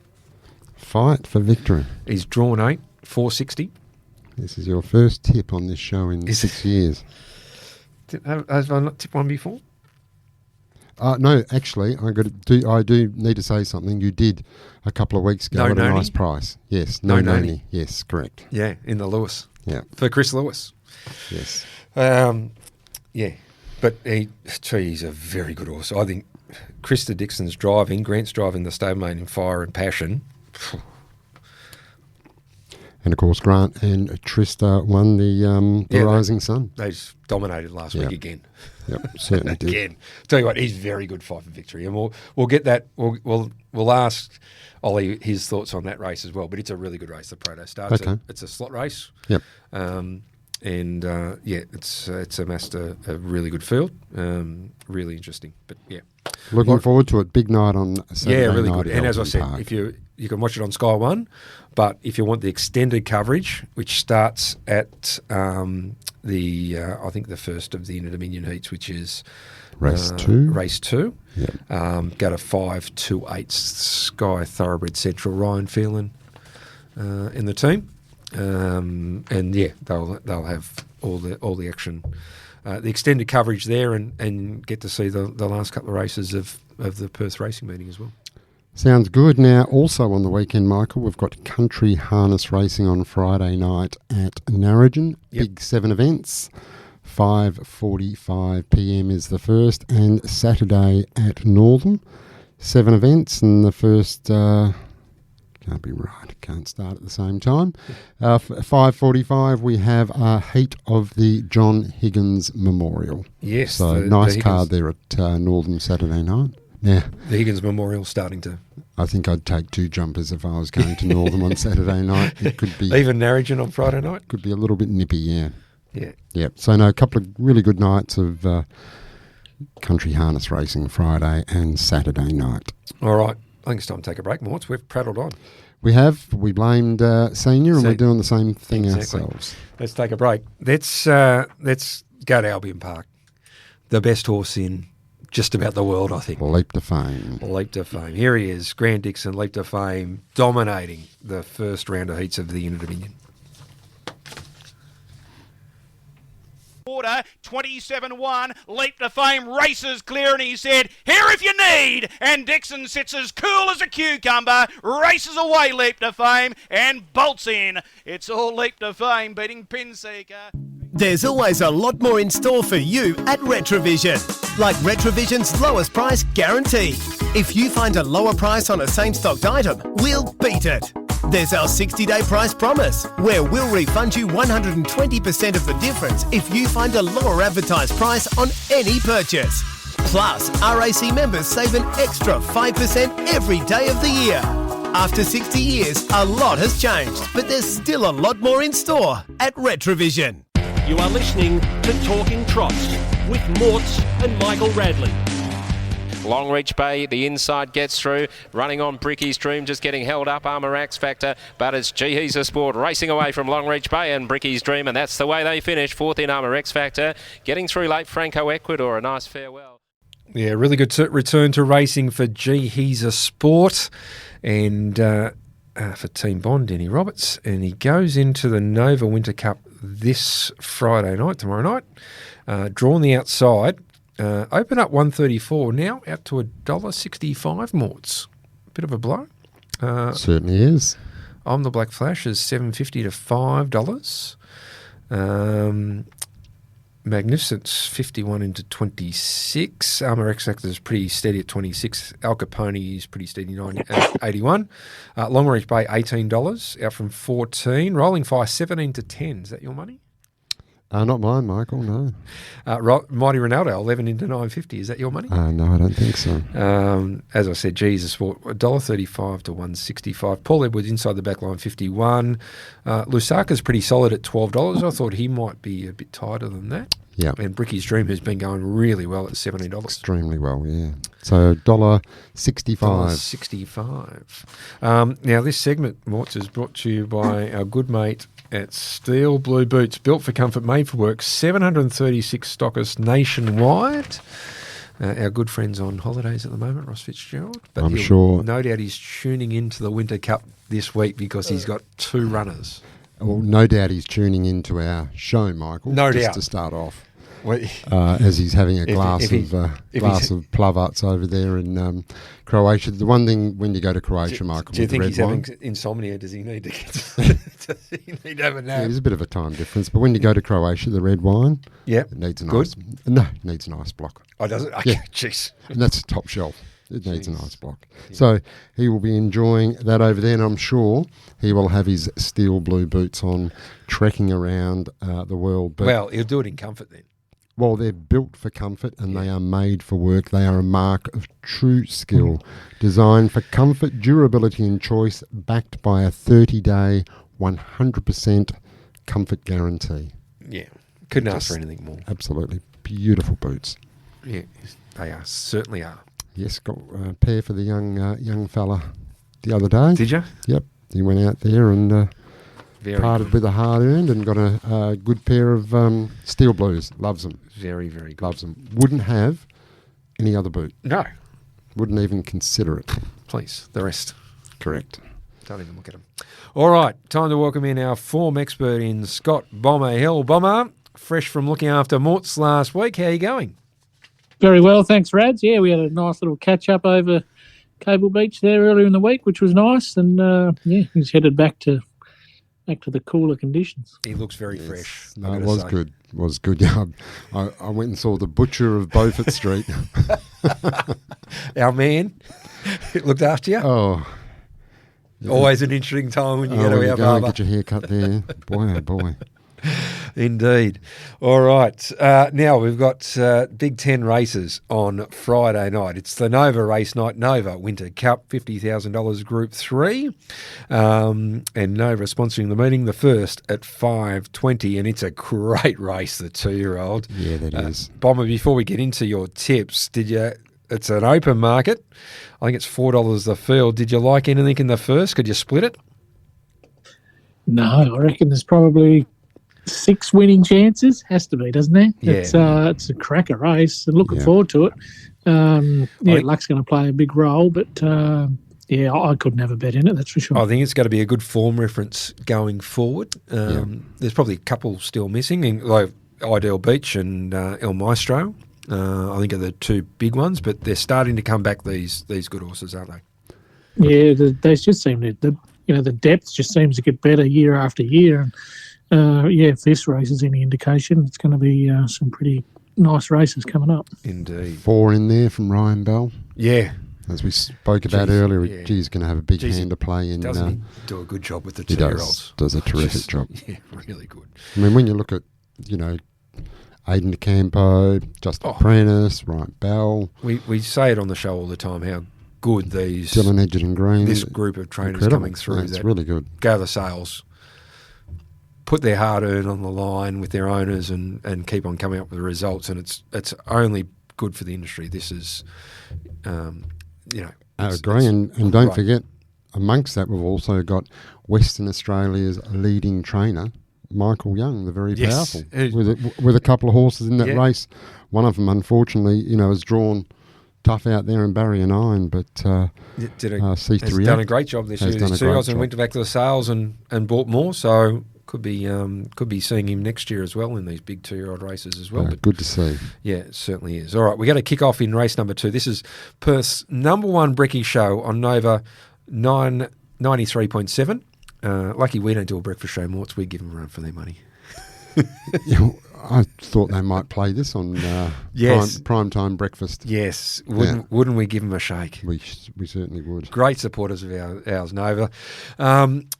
Fight for Victory. He's drawn 8, 460. This is your first tip on this show in 6 years. Have I not tipped one before? No, actually, I do need to say something. You did a couple of weeks ago at a nice price. Yes, no Noni. Yes, correct. Yeah, in the Lewis. Yeah. For Chris Lewis. Yes. But he's a very good horse. I think Krista Dixon's driving, Grant's driving the stablemate in Fire and Passion. And, of course, Grant and Trista won the Rising Sun. They dominated last week again. Yep, certainly did. Again. Tell you what, he's very good Fight for Victory. And we'll get that. We'll ask Ollie his thoughts on that race as well. But it's a really good race, the Proto Star. It's a slot race. Yep. And it's amassed a really good field. Really interesting. But yeah, looking forward to it. Big night on Saturday. Yeah, really night good. at And as I Elgin said, Park. if you can watch it on Sky One, but if you want the extended coverage, which starts at I think the first of the Inter-Dominion heats, which is Race 2. Race 2. Yep. Go to 528 Sky Thoroughbred Central. Ryan Phelan in the team. And yeah, they'll have all the action, the extended coverage there, and get to see the last couple of races of the Perth racing meeting as well. Sounds good. Now, also on the weekend, Michael, we've got country harness racing on Friday night at Narrogin. Yep. Big 7 events. 5:45 p.m. is the first, and Saturday at Northern. 7 events, and the first... can't be right. Can't start at the same time. 5:45, we have a heat of the John Higgins Memorial. Yes. So the nice Higgins, card there at Northern Saturday night. Yeah. The Higgins Memorial starting to... I think I'd take 2 jumpers if I was going to Northern on Saturday night. It could be... Even Narrogin on Friday night? Could be a little bit nippy, yeah. Yeah. Yep. So, no, a couple of really good nights of country harness racing Friday and Saturday night. All right. I think it's time to take a break, Morts. We've prattled on. We have. We blamed Senior, and we're doing the same thing Exactly. ourselves. Let's take a break. Let's go to Albion Park. The best horse in just about the world, I think. Leap to fame. Leap to fame. Here he is, Grant Dixon, Leap to Fame, dominating the first round of heats of the Inter-Dominion. 27-1, Leap to Fame races clear, and he said, here if you need, and Dixon sits as cool as a cucumber, races away Leap to Fame, and bolts in. It's all Leap to Fame beating Pinseeker. There's always a lot more in store for you at Retrovision, like Retrovision's lowest price guarantee. If you find a lower price on a same-stocked item, we'll beat it. There's our 60-day price promise, where we'll refund you 120% of the difference if you find a lower advertised price on any purchase. Plus, RAC members save an extra 5% every day of the year. After 60 years, a lot has changed, but there's still a lot more in store at Retrovision. You are listening to Talking Trots with Morts and Michael Radley. Longreach Bay, the inside gets through, running on Bricky's Dream, just getting held up, Armour X Factor, but it's He's a Sport racing away from Longreach Bay and Bricky's Dream, and that's the way they finish. 4th in Armour X Factor, getting through late Franco Ecuador, a nice farewell. Yeah, really good return to racing for He's a Sport, and for Team Bond, Denny Roberts, and he goes into the Nova Winter Cup this Friday night, tomorrow night, drawn the outside. Open up 134 now, out to $1.65 Morts. Bit of a blow. Certainly is. I'm the Black Flash is $7.50 to $5. Magnificent's 51 into 26. Armour X Factor is pretty steady at 26. Al Capone is pretty steady, 81. Longreach Bay $18, out from 14. Rolling Fire 17 to 10. Is that your money? Not mine, Michael, no. Mighty Ronaldo, 11 into 9.50. Is that your money? No, I don't think so. As I said, Jesus Sport, $1.35 to $1.65. Paul Edwards inside the back line, 51. Lusaka's pretty solid at $12. I thought he might be a bit tighter than that. Yeah. And Bricky's Dream has been going really well at $17. Extremely well, yeah. So $1.65. $1.65. Now, this segment, Morts, is brought to you by our good mate at Steel Blue Boots, built for comfort, made for work, 736 stockists nationwide. Our good friends on holidays at the moment, Ross Fitzgerald. But I'm sure. No doubt he's tuning into the Winter Cup this week because he's got 2 runners. Well, no doubt he's tuning into our show, Michael. No just doubt. To start off. Well, as he's having a glass of Plavac over there in Croatia. The one thing when you go to Croatia, Michael, do you think he's having wine, insomnia? Does he need to get? Does he need to have a nap? Yeah, there's a bit of a time difference, but when you go to Croatia, the red wine, it needs a good. It needs an ice block. Oh, does it? Okay, yeah, jeez. And that's top shelf. It needs an ice block. Yeah. So he will be enjoying that over there, and I'm sure he will have his steel blue boots on, trekking around the world. But, well, he'll do it in comfort then. Well, they're built for comfort and they are made for work. They are a mark of true skill, designed for comfort, durability and choice, backed by a 30-day, 100% comfort guarantee. Yeah, couldn't ask for anything more. Absolutely beautiful boots. Yeah, they are, certainly are. Yes, got a pair for the young fella the other day. Did you? Yep. He went out there and parted good. with a hard-earned and got a good pair of steel blues. Loves them. Very, very good. Loves them. Wouldn't have any other boot. No. Wouldn't even consider it. Please, the rest. Correct. Don't even look at them. All right, time to welcome in our form expert in Scott Bomber Hill. Bomber, fresh from looking after Morts last week. How are you going? Very well, thanks, Rads. Yeah, we had a nice little catch-up over Cable Beach there earlier in the week, which was nice. And, he's headed back to the cooler conditions. He looks very fresh. No, it was good. It was good. Yeah, I went and saw the butcher of Beaufort Street. Our man looked after you. Oh, yeah. Always an interesting time when you go to our barber. Get your hair cut there. Boy, oh boy. Indeed. All right. Now we've got Big Ten races on Friday night. It's the Nova race night, Nova Winter Cup, $50,000 Group 3. And Nova sponsoring the meeting, the first at 5:20. And it's a great race, the 2-year-old. Yeah, that is. Bomber, before we get into your tips, it's an open market. I think it's $4 the field. Did you like anything in the first? Could you split it? No, I reckon there's probably 6 winning chances. Has to be, doesn't there? Yeah. It's a cracker race. And looking forward to it. Luck's going to play a big role, but I could never bet in it, that's for sure. I think it's going to be a good form reference going forward. There's probably a couple still missing, like Ideal Beach and El Maestro. I think are the 2 big ones, but they're starting to come back, these good horses, aren't they? Yeah, they just seem to, the depth just seems to get better year after year. And if this race is any indication, it's going to be some pretty nice races coming up. Indeed. 4 in there from Ryan Bell. Yeah. As we spoke about earlier, he's going to have a big hand to play in. Doesn't he do a good job with the he 2-year-olds? Does a terrific job. Yeah, really good. I mean, when you look at, Aidan DeCampo, Justin Prentice, Ryan Bell. We say it on the show all the time how good these Dylan Edgerton Green, this group of trainers incredible. coming through. It's really good. Go the sales, put their hard earned on the line with their owners, and keep on coming up with the results. And it's only good for the industry. This is, I agree, and don't forget, amongst that we've also got Western Australia's leading trainer, Michael Young, the very powerful, with a couple of horses in that race. One of them, unfortunately, has drawn tough out there in barrier 9, but has done a great job this year. He's 2 years and went back to the sales and bought more, so could be seeing him next year as well in these big 2-year-old races as well. But good to see. Yeah, it certainly is. All right, we're going to kick off in race number 2. This is Perth's number 1 brekkie show on Nova 93.7. Lucky we don't do a breakfast show, Morts. We give them a run for their money. I thought they might play this on prime time breakfast. Yes, wouldn't we give them a shake? We certainly would. Great supporters of ours, Nova.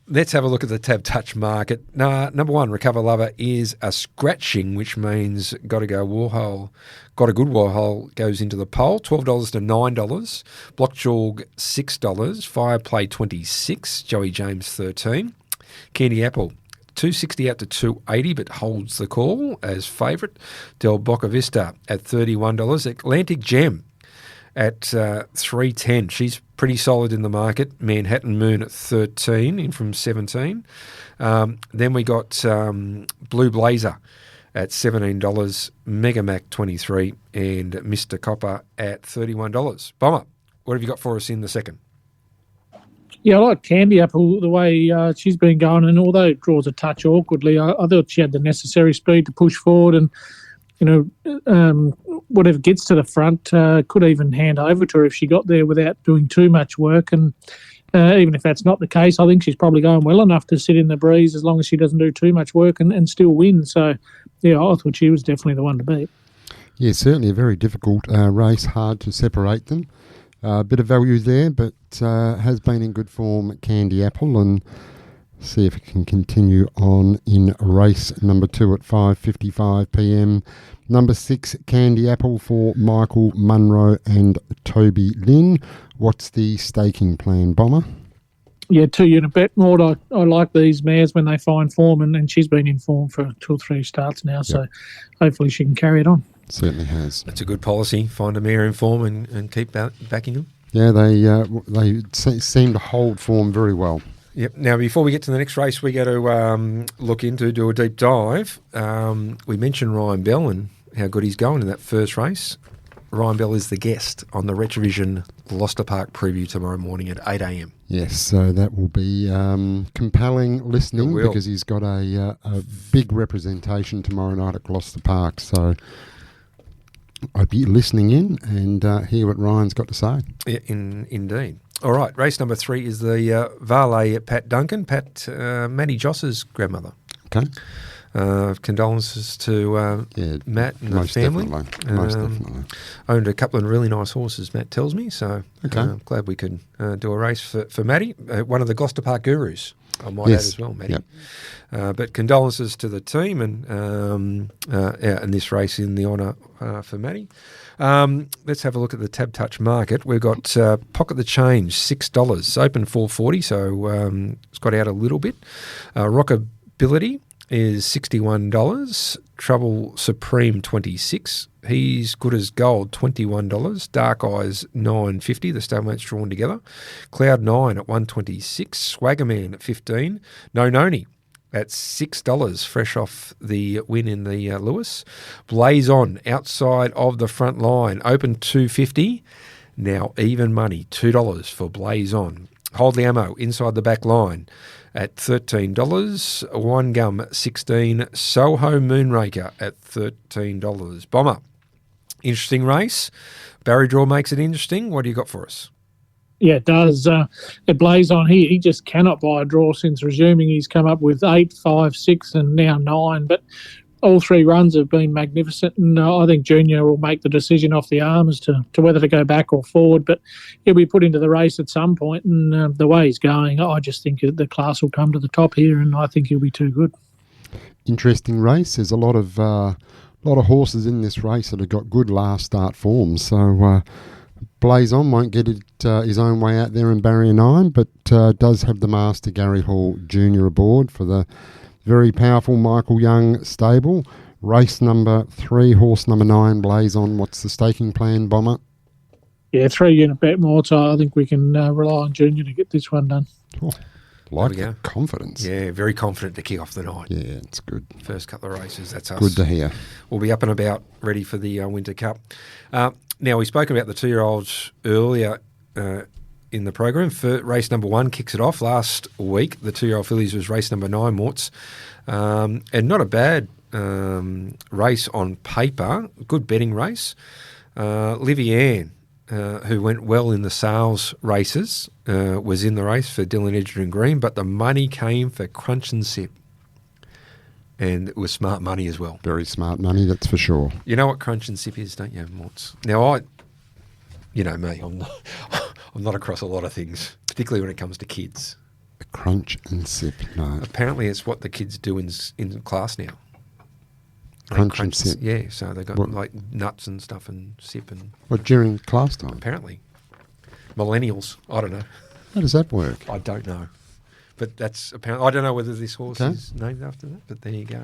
Let's have a look at the Tab Touch market. Number 1, Recover Lover, is a scratching, which means got to go Warhol. Got a good Warhol goes into the poll. $12 to $9. Block Jorg $6. Fire Play $26. Joey James $13. Candy Apple $260 out to $280, but holds the call as favourite. Del Boca Vista at $31. Atlantic Gem at $310. She's pretty solid in the market. Manhattan Moon at $13, in from $17. Then we got Blue Blazer at $17. Mega Mac $23, and Mr. Copper at $31. Bomber, what have you got for us in the second? Yeah, I like Candy Apple, the way she's been going, and although it draws a touch awkwardly, I thought she had the necessary speed to push forward, and whatever gets to the front could even hand over to her if she got there without doing too much work. And even if that's not the case, I think she's probably going well enough to sit in the breeze as long as she doesn't do too much work and still win. So, I thought she was definitely the one to beat. Yeah, certainly a very difficult race, hard to separate them. A bit of value there, but has been in good form at Candy Apple, and see if it can continue on in race number 2 at 5:55 p.m. Number 6, Candy Apple for Michael Munro and Toby Lynn. What's the staking plan, Bomber? Yeah, 2 unit bet, Maud. I like these mares when they find form, and she's been in form for 2 or 3 starts now, so hopefully she can carry it on. Certainly has. That's a good policy. Find a mare in form and keep backing them. Yeah, they seem to hold form very well. Yep. Now, before we get to the next race, we got to do a deep dive. We mentioned Ryan Bell and how good he's going in that first race. Ryan Bell is the guest on the Retrovision Gloucester Park preview tomorrow morning at 8 a.m. Yes, so that will be compelling listening because he's got a big representation tomorrow night at Gloucester Park. So I'd be listening in and hear what Ryan's got to say. Yeah, indeed. All right, race number 3 is the Valet Pat Duncan, Matty Joss's grandmother. Okay. Condolences to Matt and the family. Most definitely. Owned a couple of really nice horses, Matt tells me, so glad we could do a race for Matty, one of the Gloucester Park gurus, I might add as well, Matty. Yep. But condolences to the team and this race in the honour for Matty. Let's have a look at the Tab Touch market. We've got Pocket the Change, $6, open $4.40, so it's got out a little bit. Rockability is $61. Trouble Supreme, $26. He's Good as Gold, $21. Dark Eyes, $9.50. The stalemates drawn together. Cloud 9 at $126. Swaggerman at $15. No Noni at $6, fresh off the win in the Lewis. Blaze On, outside of the front line, open $2.50. Now even money, $2 for Blaze On. Hold the Ammo, inside the back line at $13. One Gum, $16. Soho Moonraker at $13. Bomber, interesting race. Barry Draw makes it interesting. What do you got for us? Yeah, it does. It Blaze On. He just cannot buy a draw since resuming. He's come up with 8, 5, 6 and now 9. But all 3 runs have been magnificent, and I think Junior will make the decision off the arm as to whether to go back or forward. But he'll be put into the race at some point, and the way he's going, I just think the class will come to the top here, and I think he'll be too good. Interesting race. There's a lot of horses in this race that have got good last start form. So Blaze On won't get it his own way out there in barrier 9, but does have the master Gary Hall Jr. aboard for the very powerful Michael Young stable. Race number 3, horse number 9, Blaze On. What's the staking plan, Bomber? Yeah, 3 unit bet more, so I think we can rely on Junior to get this one done. Oh, like the confidence. Yeah, very confident to kick off the night. Yeah, it's good. First couple of races, that's us. Good to hear. We'll be up and about, ready for the Winter Cup. Now, we spoke about the 2-year-olds earlier in the program. For race number 1 kicks it off last week. The 2-year-old fillies was race number 9, Morts. And not a bad race on paper. Good betting race. Livy Ann, who went well in the sales races, was in the race for Dylan Edgerton Green, but the money came for Crunch and Sip. And it was smart money as well. Very smart money, that's for sure. You know what Crunch and Sip is, don't you, Morts? Now, you know me, I'm not across a lot of things, particularly when it comes to kids. A Crunch and Sip, no. Apparently it's what the kids do in class now. Crunch and Sip? Yeah, so they got like nuts and stuff and sip and... What, during class time? Apparently. Millennials, I don't know. How does that work? I don't know. But that's apparently... I don't know whether this horse is named after that, but there you go.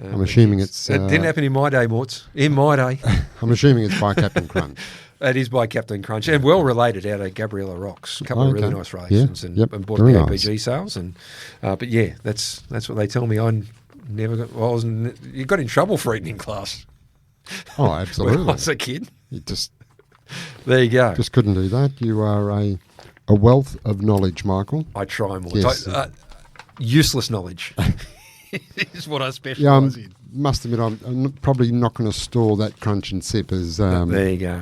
I'm assuming it's... It didn't happen in my day, Morts. In my day. I'm assuming it's by Captain Crunch. It is by Captain Crunch, and well related out of Gabriella Rocks. A couple of really nice races, and bought the APG sales. And but yeah, that's what they tell me. I never got. Well, you got in trouble for eating in class. Oh, absolutely. When I was a kid. You just there you go. Just couldn't do that. You are a wealth of knowledge, Michael. I try more. Yes. Useless knowledge is what I specialise in. Must admit, I'm probably not going to store that Crunch and Sip as there you go.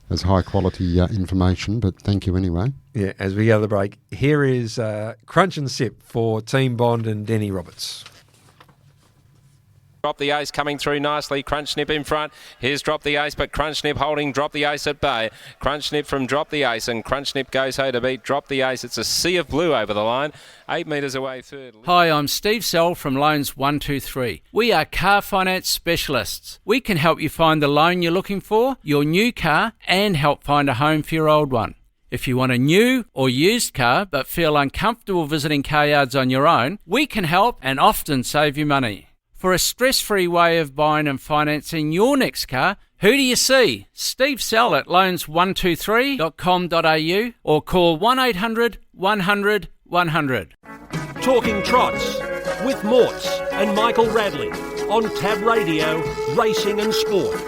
As high quality information, but thank you anyway. Yeah, as we go to the break, here is Crunch and Sip for Team Bond and Denny Roberts. Drop the Ace coming through nicely. Crunch Snip in front. Here's Drop the Ace, but Crunch Snip holding Drop the Ace at bay. Crunch Snip from Drop the Ace, and Crunch Snip goes ho to beat Drop the Ace. It's a sea of blue over the line. 8 metres away third. Hi, I'm Steve Sell from Loans 123. We are car finance specialists. We can help you find the loan you're looking for, your new car, and help find a home for your old one. If you want a new or used car but feel uncomfortable visiting car yards on your own, we can help and often save you money. For a stress-free way of buying and financing your next car, who do you see? Steve Sell at loans123.com.au or call 1800 100 100. Talking Trots with Morts and Michael Radley on Tab Radio, Racing and Sport.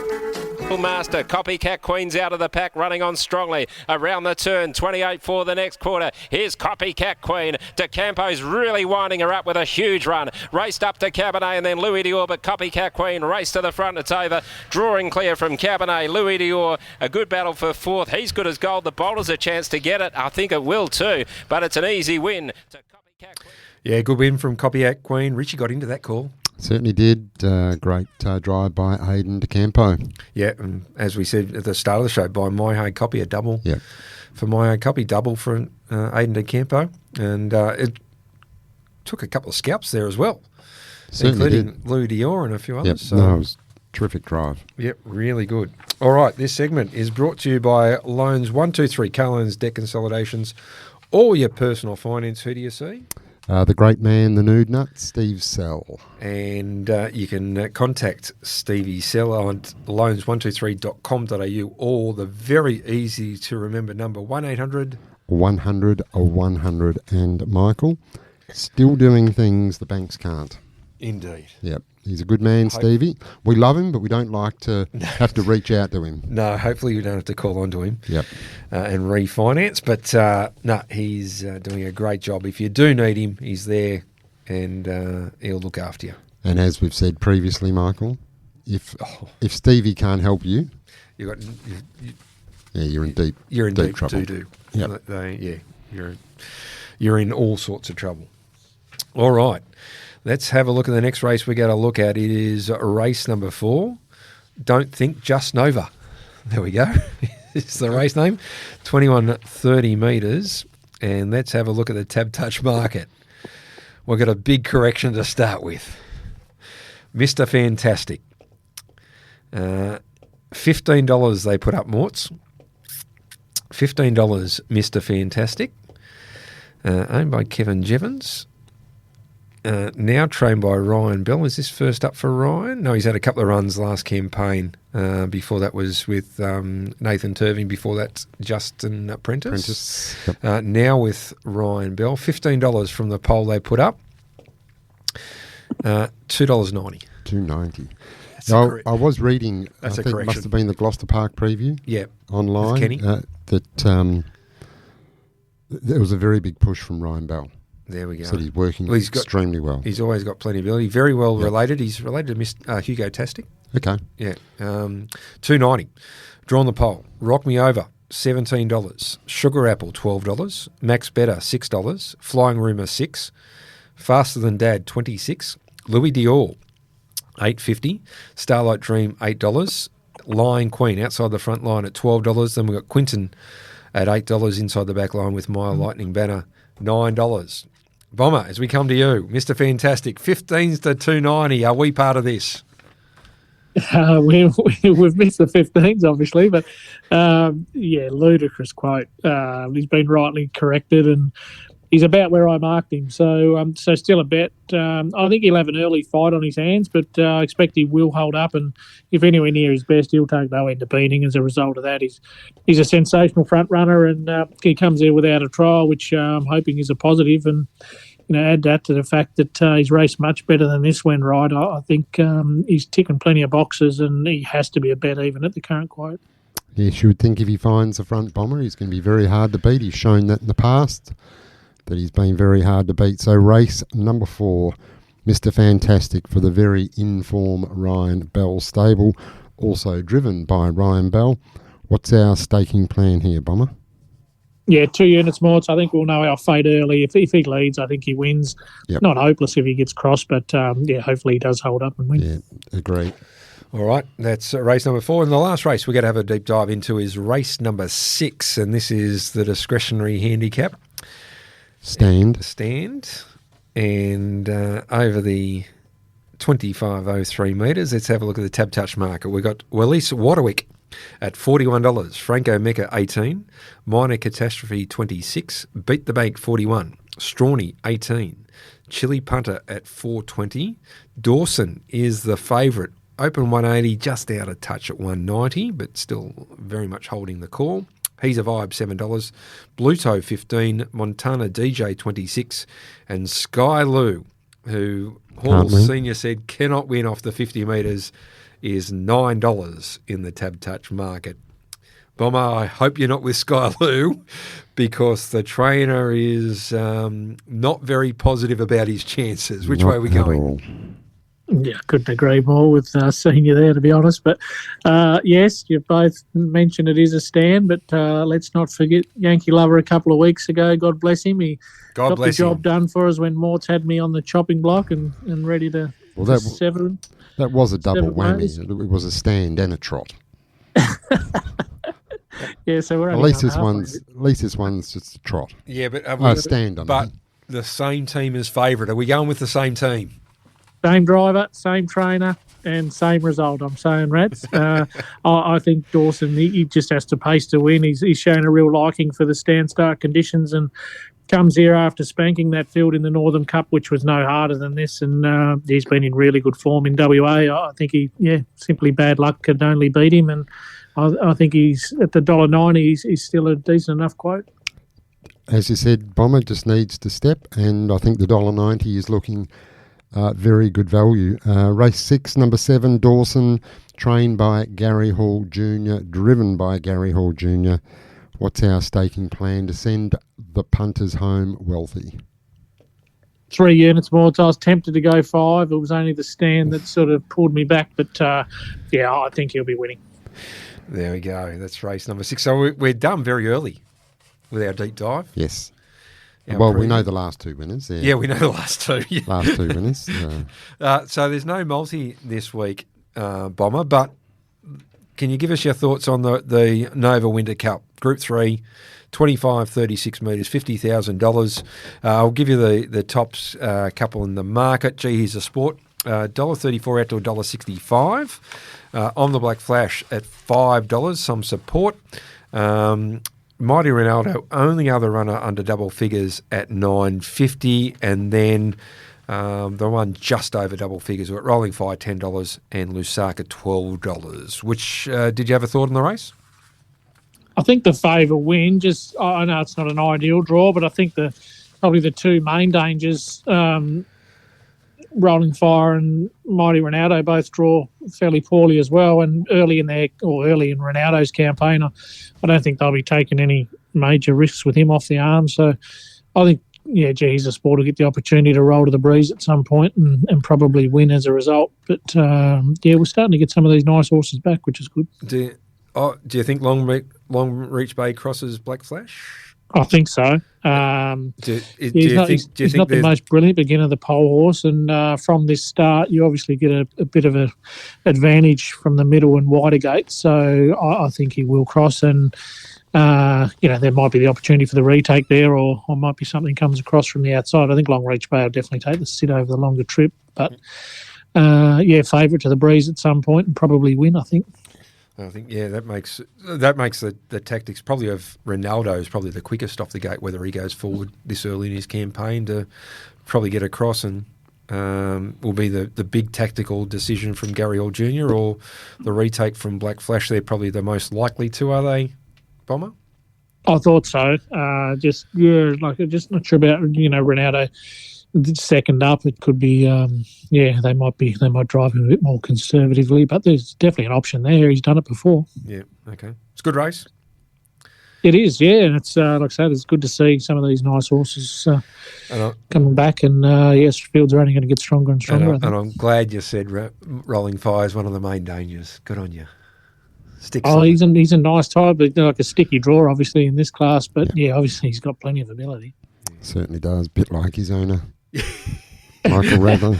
Master, Copycat Queen's out of the pack, running on strongly around the turn, 28 for the next quarter. Here's Copycat Queen. De Campo's really winding her up with a huge run. Raced up to Cabernet and then Louis Dior, but Copycat Queen raced to the front. It's over, drawing clear from Cabernet. Louis Dior, a good battle for fourth. He's good as gold. The Boulder's a chance to get it. I think it will too, but it's an easy win to Copycat Queen. Yeah, good win from Copycat Queen. Richie got into that call. Certainly did. Great drive by Aidan De Campo. Yeah, and as we said at the start of the show, by My Hay Copy, a double. Yep. For My Hay Copy, double for Aidan De Campo. And it took a couple of scalps there as well, Certainly including did. Louis Dior and a few others. Yep. So, No, it was terrific drive. Yep, really good. All right, this segment is brought to you by Loans 123, car loans, debt consolidations, all your personal finance. Who do you see? The great man, the nude nut, Steve Sell. And you can contact Stevie Sell on loans123.com.au or the very easy to remember number 1800 100 100. And Michael, still doing things the banks can't. Indeed. Yep. He's a good man, Stevie. We love him, but we don't like to have to reach out to him. No, hopefully we don't have to call on to him. Yep. And refinance. But no, he's doing a great job. If you do need him, he's there and he'll look after you. And as we've said previously, Michael, if Stevie can't help you, you're in deep trouble. doo-doo. Yep. You're in all sorts of trouble. All right. Let's have a look at the next race we got to look at. It is race number 4. Don't Think, Just Nova. There we go. It's the race name. 2130 metres. And let's have a look at the Tab Touch market. We've got a big correction to start with. Mr. Fantastic. $15 they put up, Morts. $15 Mr. Fantastic. Owned by Kevin Jevons. Now trained by Ryan Bell. Is this first up for Ryan? No, he's had a couple of runs last campaign. Before that was with Nathan Turving. Before that, Justin Prentice. Yep. Now with Ryan Bell. $15 from the poll they put up. $2.90. $2.90. I was reading, I think it must have been the Gloucester Park preview online, with Kenny. That there was a very big push from Ryan Bell. There we go. So he's working extremely well. He's always got plenty of ability. Very well related. He's related to Hugo Tastic. Okay. Yeah. $2.90. Drawn the poll. Rock Me Over, $17. Sugar Apple, $12. Max Better, $6. Flying Rumour, $6. Faster Than Dad, $26. Louis Dior, $8.50. Starlight Dream, $8. Lying Queen outside the front line at $12. Then we've got Quinton at $8 inside the back line with Mile Lightning Banner, $9. Bomber, as we come to you, Mr. Fantastic, 15s to $2.90. Are we part of this? We've missed the 15s, obviously, but ludicrous quote. He's been rightly corrected, and he's about where I marked him. So still a bet. I think he'll have an early fight on his hands, but I expect he will hold up, and if anywhere near his best, he'll take no end of beating as a result of that. He's a sensational front runner, and he comes there without a trial, which I'm hoping is a positive. And add that to the fact that he's raced much better than this when right. I think he's ticking plenty of boxes, and he has to be a bet even at the current quote. Yes, you would think if he finds a front bomber, he's going to be very hard to beat. He's shown that in the past, that he's been very hard to beat. So race number 4, Mr. Fantastic for the very in-form Ryan Bell stable, also driven by Ryan Bell. What's our staking plan here, Bomber? Yeah, 2 units more. So I think we'll know our fate early. If he leads, I think he wins. Yep. Not hopeless if he gets crossed, but hopefully he does hold up and win. Yeah, agree. All right, that's race number 4. And the last race we're going to have a deep dive into is race number 6, and this is the discretionary handicap. Stand. And over the 25.03 metres, let's have a look at the Tab Touch market. We've got Wellise Waterwick At $41, Franco Mecca 18, Minor Catastrophe 26, Beat the Bank 41, Strawny 18, Chili Punter at $4.20. Dawson is the favourite. Open 180, just out of touch at 190, but still very much holding the call. He's a Vibe $7, Bluto 15, Montana DJ 26, and Sky Lou, who Hall Senior said cannot win off the 50 metres, is $9 in the Tab Touch market. Bomber, I hope you're not with Sky Lou, because the trainer is not very positive about his chances. Which way are we going? Yeah, I couldn't agree more with Senior there, to be honest. But yes, you both mentioned it is a stand, but let's not forget Yankee Lover a couple of weeks ago. God bless him. He got the job done for us when Mort's had me on the chopping block and ready to sever. That was a double whammy. It was a stand and a trot. Yeah, so we're at least this one's just a trot. Yeah, but stand on. But the same team is favourite. Are we going with the same team? Same driver, same trainer, and same result, I'm saying, Rats. I think Dawson, he just has to pace to win. He's shown a real liking for the stand-start conditions and comes here after spanking that field in the Northern Cup, which was no harder than this, and he's been in really good form in WA. I think simply bad luck could only beat him, and I think he's at the $1.90, he's still a decent enough quote. As you said, Bomber just needs to step, and I think the $1.90 is looking very good value. Race 6, number 7, Dawson, trained by Gary Hall Jr., driven by Gary Hall Jr. What's our staking plan to send the punters home wealthy? 3 units more. I was tempted to go 5. It was only the stand that sort of pulled me back, but I think he'll be winning. There we go. That's race number 6. So we're done very early with our deep dive. Yes. Well, we know the last 2 winners. Yeah, we know the last 2. Yeah. Last 2 winners. So there's no multi this week, Bomber, but can you give us your thoughts on the Nova Winter Cup? Group 3, 25, 36 metres, $50,000. I'll give you the tops couple in the market. Gee, here's a sport. $1.34 out to $1.65. On the Black Flash at $5, some support. Mighty Ronaldo, only other runner under double figures at $9.50, and then the one just over double figures were at Rolling Fire $10 and Lusaka $12. Which did you have a thought on the race? I think the favour win. I know it's not an ideal draw, but I think probably the two main dangers, Rolling Fire and Mighty Ronaldo, both draw fairly poorly as well. And early in Ronaldo's campaign, I don't think they'll be taking any major risks with him off the arm. So I think, he's a sport to get the opportunity to roll to the breeze at some point and probably win as a result. But we're starting to get some of these nice horses back, which is good. Do you think Long Reach Bay crosses Black Flash? I think so. He's not the most brilliant beginner, the pole horse, and from this start, you obviously get a bit of an advantage from the middle and wider gate. So I think he will cross, and there might be the opportunity for the retake there, or might be something comes across from the outside. I think Long Reach Bay will definitely take the sit over the longer trip, but favourite to the breeze at some point and probably win, I think. I think that makes the tactics probably of Ronaldo is probably the quickest off the gate, whether he goes forward this early in his campaign to probably get across, and will be the big tactical decision from Gary Hall Jr. or the retake from Black Flash. They're probably the most likely to, are they, Bomber? I thought so. Just not sure about Ronaldo. Second up, it could be they might drive him a bit more conservatively, but there's definitely an option there. He's done it before. Yeah, okay, it's a good race. It is, yeah, and it's like I said, it's good to see some of these nice horses coming back, and fields are only going to get stronger and stronger. And I'm glad you said Rolling Fire is one of the main dangers. Good on you. He's a nice type, but like a sticky draw, obviously in this class. But obviously he's got plenty of ability. Certainly does, a bit like his owner. Michael Radley.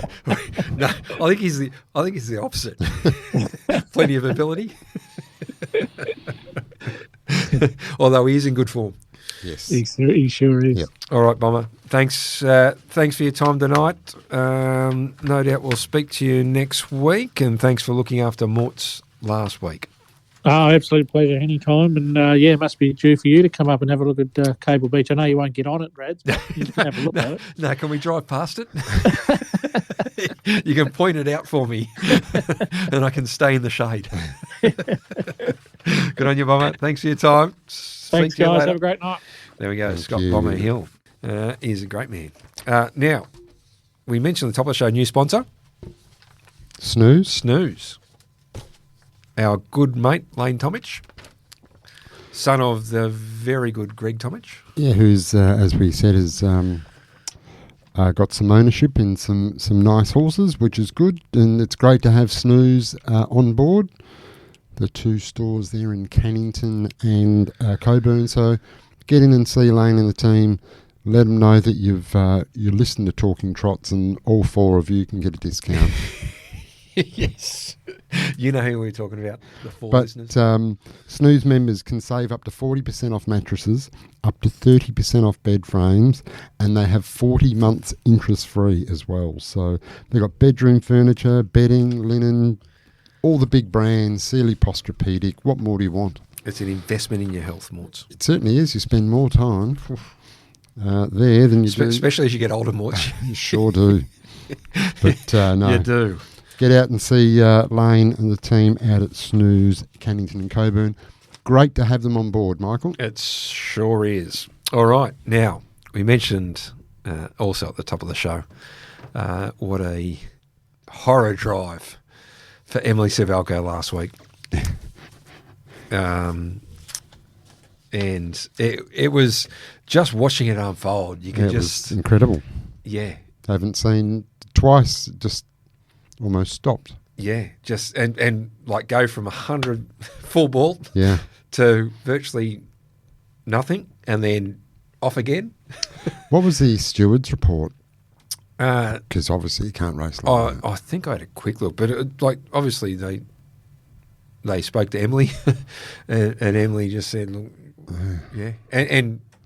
No, I think he's the opposite. Plenty of ability. Although he is in good form. Yes. He sure is. Yep. All right, Bomber. Thanks for your time tonight. No doubt we'll speak to you next week, and thanks for looking after Mort's last week. Oh, absolute pleasure anytime. And, it must be due for you to come up and have a look at Cable Beach. I know you won't get on it, Brad, but you can have a look at it. No, can we drive past it? You can point it out for me and I can stay in the shade. Good on you, Bomber. Thanks for your time. Thanks, guys. Have a great night. There we go. Thank Scott you. Bomber Hill is a great man. Now, we mentioned at the top of the show, new sponsor. Snooze. Our good mate, Lane Tomich, son of the very good Greg Tomich. Yeah, who's, as we said, has got some ownership in some nice horses, which is good. And it's great to have Snooze on board. The 2 stores there in Cannington and Coburn. So get in and see Lane and the team. Let them know that you listen to Talking Trots, and all 4 of you can get a discount. Yes. You know who we're talking about, the 4 listeners. Snooze members can save up to 40% off mattresses, up to 30% off bed frames, and they have 40 months interest-free as well. So they've got bedroom furniture, bedding, linen, all the big brands, Sealy Posturepedic. What more do you want? It's an investment in your health, Morts. It certainly is. You spend more time there than you do. Especially as you get older, Morts. You sure do. But no. You do. Get out and see Lane and the team out at Snooze, Cannington and Coburn. Great to have them on board, Michael. It sure is. All right. Now, we mentioned also at the top of the show what a horror drive for Emily Savalco last week. And it was just watching it unfold. You can it just... was incredible. Yeah. I haven't seen twice, just... almost stopped. Yeah, just and like go from 100 full ball to virtually nothing and then off again. What was the steward's report? Because obviously you can't race like that. I think I had a quick look, but obviously they spoke to Emily and Emily just said, look, yeah.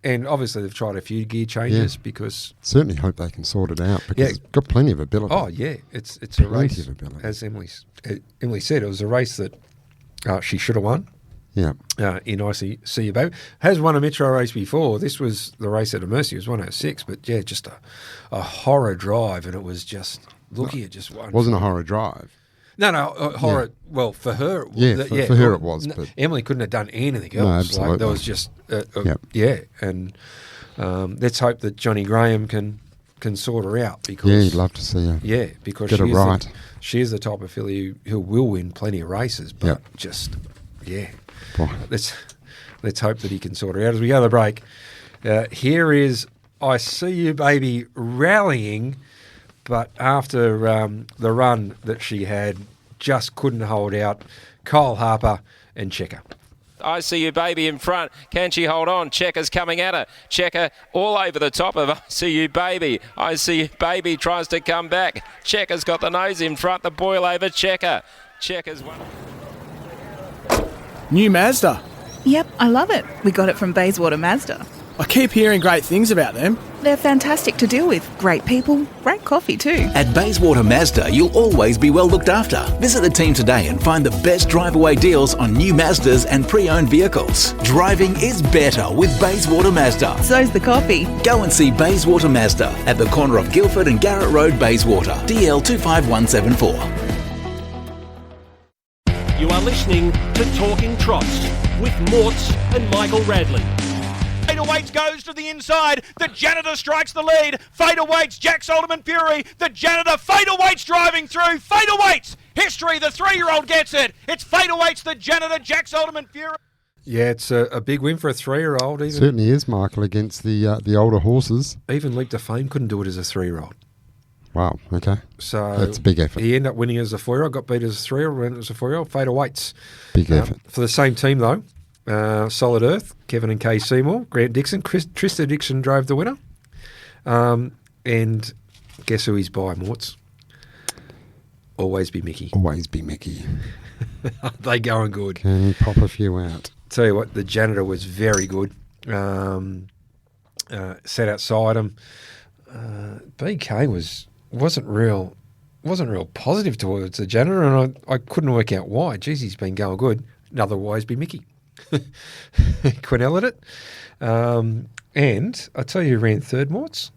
And obviously they've tried a few gear changes because... Certainly hope they can sort it out because it's got plenty of ability. Oh, yeah. It's a race, of ability. As Emily said, it was a race that she should have won. Yeah. In IC Baby. Has won a Metro race before. This was the race at a Mercy. It was 106, but yeah, just a horror drive, and it was just... Looking at just one... It wasn't a horror drive. No, horror. Yeah. Well, for her, for her it was. But Emily couldn't have done anything else. No, absolutely. Like, there was just, and let's hope that Johnny Graham can sort her out because you'd love to see her. Yeah, because get her right. She is the type of filly who will win plenty of races, but Boy. Let's hope that he can sort her out as we go to the break. Here is I See You Baby rallying. But after the run that she had, just couldn't hold out. Kyle Harper and Checker. I See You Baby in front. Can she hold on? Checker's coming at her. Checker all over the top of I See You Baby. I See You Baby tries to come back. Checker's got the nose in front. The boil over Checker. Checker's one. New Mazda. Yep, I love it. We got it from Bayswater Mazda. I keep hearing great things about them. They're fantastic to deal with. Great people, great coffee too. At Bayswater Mazda, you'll always be well looked after. Visit the team today and find the best drive-away deals on new Mazdas and pre-owned vehicles. Driving is better with Bayswater Mazda. So's the coffee. Go and see Bayswater Mazda at the corner of Guildford and Garrett Road, Bayswater. DL 25174. You are listening to Talking Trots with Morts and Michael Radley. Fader Waits goes to the inside. The Janitor strikes the lead. Fader Waits, Jack's Ultimate Fury. The Janitor, Fader Waits driving through. Fader Waits, history, the 3-year-old gets it. It's Fader Waits, the Janitor, Jack's Ultimate Fury. Yeah, it's a big win for a 3-year-old. It certainly is, Michael, against the older horses. Even Leap to Fame couldn't do it as a 3-year-old. Wow, okay. So that's a big effort. He ended up winning as a 4-year-old, got beat as a 3-year-old, went as a 4-year-old. Fader Waits. Big effort. For the same team, though. Solid Earth, Kevin and Kay Seymour, Grant Dixon, Trista Dixon drove the winner. And guess who he's by, Morts? Always Be Mickey. Always Be Mickey. They going good. Can pop a few out. Tell you what, the Janitor was very good. Sat outside him. BK wasn't real positive towards the Janitor, and I couldn't work out why. Geez, he's been going good. otherwise be Mickey. Quinelled it. And I tell you who ran third, Morts,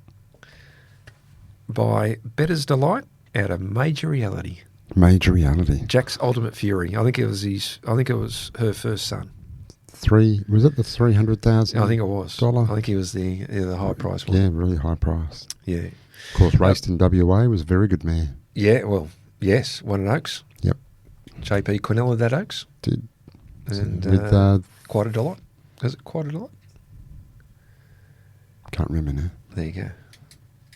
by Better's Delight out of Major Reality. Major Reality. Jack's Ultimate Fury. I think it was her first son. Was it the 300,000? I think it was. I think he was the high price one. Yeah, really high price. Yeah. Of course, raced in WA, was a very good mare. Yeah, well, yes, won at Oaks. Yep. JP Quinella at Oaks. Did. And with Quite a Delight. Was it Quite a Delight? Can't remember now. There you go.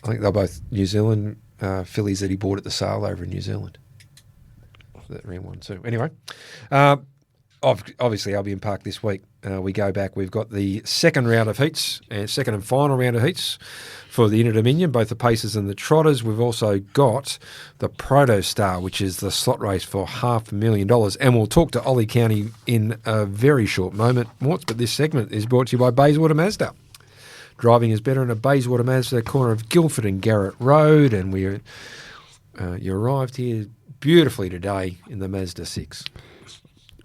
I think they're both New Zealand fillies that he bought at the sale over in New Zealand. That ran one too. Anyway, obviously Albion Park this week. We go back. We've got the second round of heats, and second and final round of heats for the Inter Dominion, both the Pacers and the Trotters. We've also got the Proto Star, which is the slot race for $500,000. And we'll talk to Ollie Cownie in a very short moment, Morts, but this segment is brought to you by Bayswater Mazda. Driving is better in a Bayswater Mazda, corner of Guildford and Garrett Road, and you arrived here beautifully today in the Mazda 6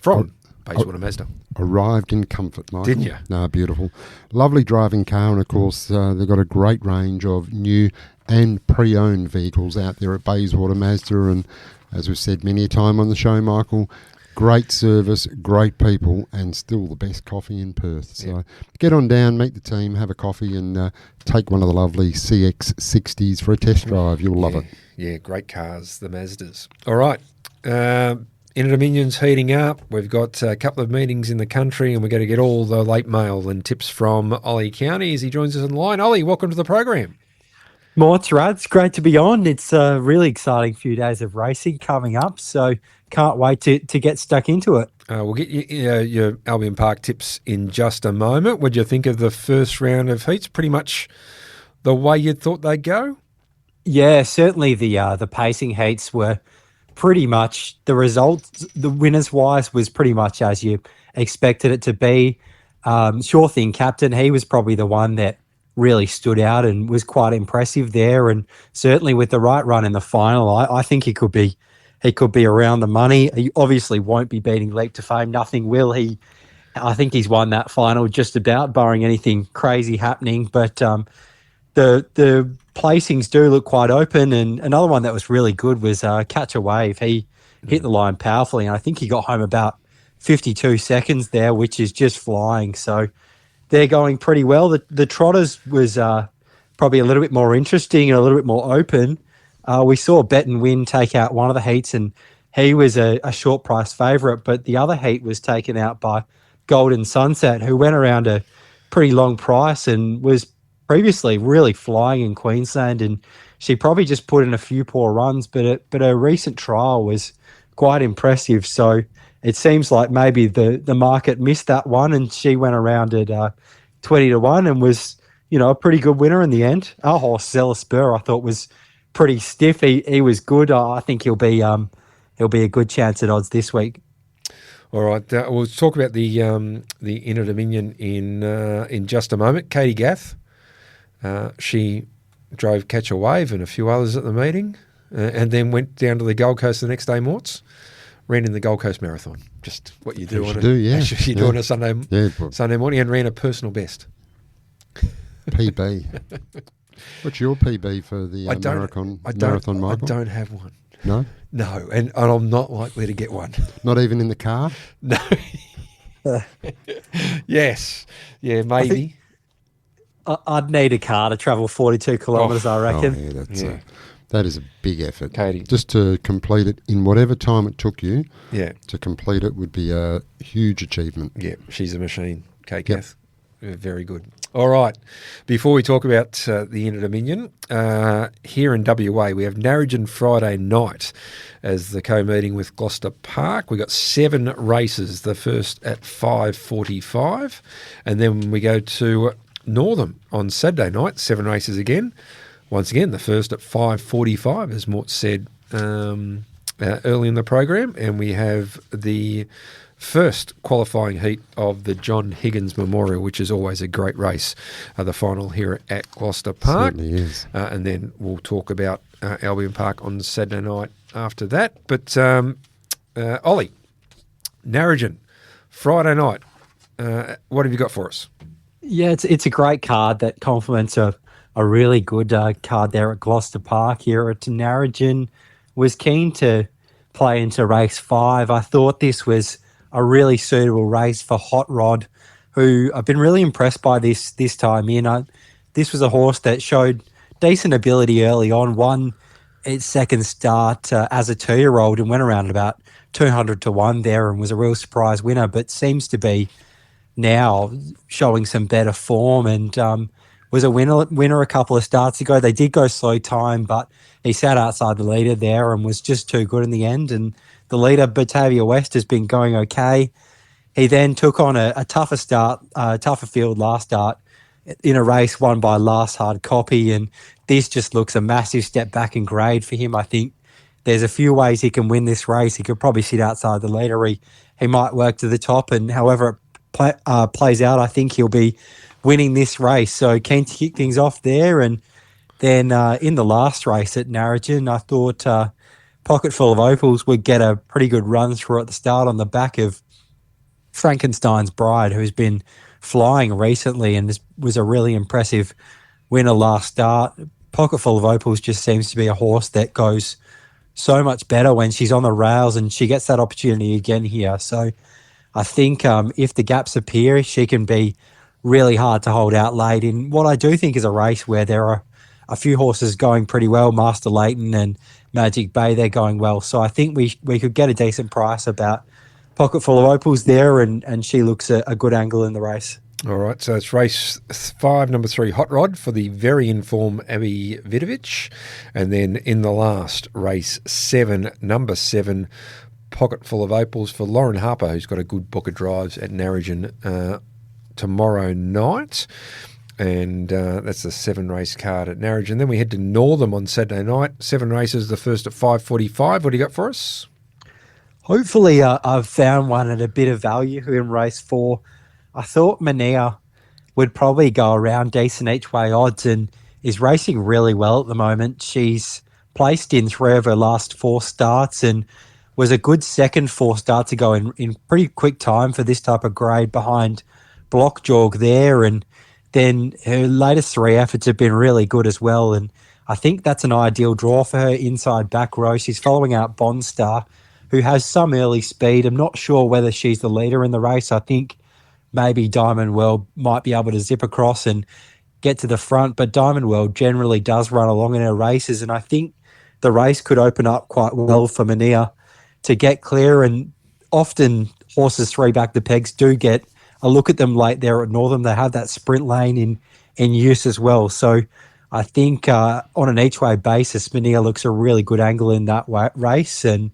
from Bayswater Mazda. Arrived in comfort, Michael. Didn't you? No, beautiful. Lovely driving car, and of course they've got a great range of new and pre-owned vehicles out there at Bayswater Mazda, and as we've said many a time on the show, Michael, great service, great people, and still the best coffee in Perth. So get on down, meet the team, have a coffee, and take one of the lovely CX60s for a test drive. You'll love it. Yeah, great cars, the Mazdas. All right. Inter Dominion's heating up. We've got a couple of meetings in the country, and we're going to get all the late mail and tips from Ollie Cownie as he joins us on the line. Ollie, welcome to the program. Morts, Rads, great to be on. It's a really exciting few days of racing coming up, so can't wait to get stuck into it. We'll get your Albion Park tips in just a moment. What do you think of the first round of heats? Pretty much the way you thought they'd go? Yeah, certainly the pacing heats were pretty much the results. The winners wise was pretty much as you expected it to be. Sure Thing Captain, he was probably the one that really stood out and was quite impressive there. And certainly with the right run in the final, I think he could be around the money. He obviously won't be beating Leap to Fame. Nothing will. I think he's won that final just about, barring anything crazy happening. But the placings do look quite open. And another one that was really good was Catch a Wave. He hit the line powerfully, and I think he got home about 52 seconds there, which is just flying. So they're going pretty well. The Trotters was probably a little bit more interesting and a little bit more open. We saw Bet and Win take out one of the heats, and he was a short price favourite, but the other heat was taken out by Golden Sunset, who went around a pretty long price and was previously really flying in Queensland, and she probably just put in a few poor runs, but her recent trial was quite impressive. So it seems like maybe the market missed that one, and she went around at 20-1 and was, a pretty good winner in the end. Our horse Zealous Spur, I thought, was pretty stiff. He was good. I think he'll be a good chance at odds this week. All right, we'll talk about the Inter Dominion in just a moment. Katie Gath, she drove Catch a Wave and a few others at the meeting, and then went down to the Gold Coast the next day, Morts. Ran in the Gold Coast Marathon, just what you do on a Sunday morning, and ran a personal best. PB. What's your PB for the marathon, Michael? I don't have one. No? No, and I'm not likely to get one. Not even in the car? No. Yes. Yeah, maybe. I'd need a car to travel 42 kilometres, I reckon. Oh, yeah, that is a big effort. Katie. Just to complete it in whatever time it took you, to complete it would be a huge achievement. Yeah, she's a machine, Kate Gath. Very good. All right. Before we talk about the Inter Dominion, here in WA, we have Narrogin Friday night as the co-meeting with Gloucester Park. We got 7 races, the first at 5:45, and then we go to Northam on Saturday night, 7 races again. Once again, the first at 5:45, as Mort said early in the program, and we have the first qualifying heat of the John Higgins Memorial, which is always a great race, the final here at Gloucester Park. Certainly is. And then we'll talk about Albion Park on Saturday night after that. But Ollie, Narrogin, Friday night. What have you got for us? Yeah, it's a great card that complements a really good card there at Gloucester Park here at Narrogin. Was keen to play into race 5. I thought this was a really suitable race for Hot Rod, who I've been really impressed by this time in. This was a horse that showed decent ability early on, won its second start as a 2-year-old and went around about 200 to 1 there and was a real surprise winner, but seems to be now showing some better form and was a winner a couple of starts ago. They did go slow time, but he sat outside the leader there and was just too good in the end. And the leader, Batavia West, has been going okay. He then took on a tougher field last start in a race won by Last Hard Copy, and this just looks a massive step back in grade for him. I think there's a few ways he can win this race. He could probably sit outside the leader. He might work to the top, and however it plays out, I think he'll be winning this race. So keen to kick things off there. And then in the last race at Narrogin, I thought Pocket Full of Opals would get a pretty good run through at the start on the back of Frankenstein's Bride, who's been flying recently and was a really impressive winner last start. Pocket Full of Opals just seems to be a horse that goes so much better when she's on the rails, and she gets that opportunity again here. So I think if the gaps appear, she can be really hard to hold out late in what I do think is a race where there are a few horses going pretty well. Master Leighton and Magic Bay, they're going well. So I think we could get a decent price about Pocket Full of Opals there, and she looks a good angle in the race. All right, so it's race 5, number 3, Hot Rod for the very informed Abby Vidovich. And then in the last, race 7, number 7, Pocket Full of Opals for Lauren Harper, who's got a good book of drives at Narrogin tomorrow night. And that's the 7-race card at Narrogin. Then we head to Northam on Saturday night. 7 races, the first at 5:45. What do you got for us? Hopefully I've found one at a bit of value in race 4. I thought Mania would probably go around decent each way odds and is racing really well at the moment. She's placed in 3 of her last 4 starts and was a good second 4 starts ago in pretty quick time for this type of grade behind Block Jog there. And then her latest 3 efforts have been really good as well. And I think that's an ideal draw for her inside back row. She's following out Bond Star, who has some early speed. I'm not sure whether she's the leader in the race. I think maybe Diamond World might be able to zip across and get to the front, but Diamond World generally does run along in her races, and I think the race could open up quite well for Mania to get clear. And often horses 3 back the pegs do get a look at them late there at Northam. They have that sprint lane in use as well. So I think on an each-way basis, Mania looks a really good angle in that race. And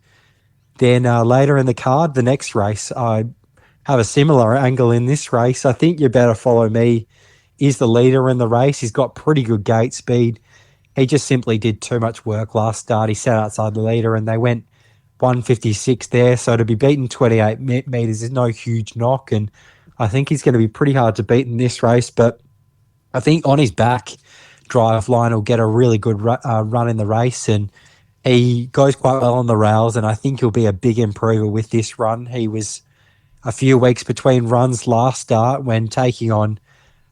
then later in the card, the next race, I have a similar angle in this race. I think You Better Follow Me is the leader in the race. He's got pretty good gate speed. He just simply did too much work last start. He sat outside the leader and they went 156 there. So to be beaten 28 metres is no huge knock. And I think he's going to be pretty hard to beat in this race. But I think on his back, Drive Line will get a really good run in the race. And he goes quite well on the rails. And I think he'll be a big improver with this run. He was a few weeks between runs last start when taking on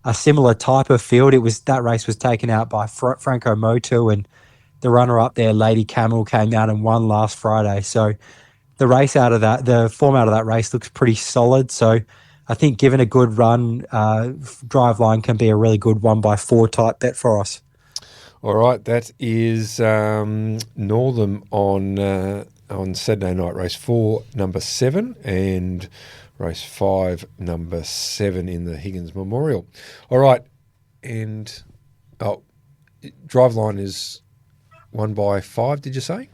a similar type of field. That race was taken out by Franco Motu, and the runner-up there, Lady Camel, came out and won last Friday. So the form out of that race looks pretty solid. So I think given a good run, Drive Line can be a really good 1x4 type bet for us. All right, that is Northam on Saturday night, race 4, number 7, and race 5, number 7 in the Higgins Memorial. All right, and Drive Line is 1x5, did you say?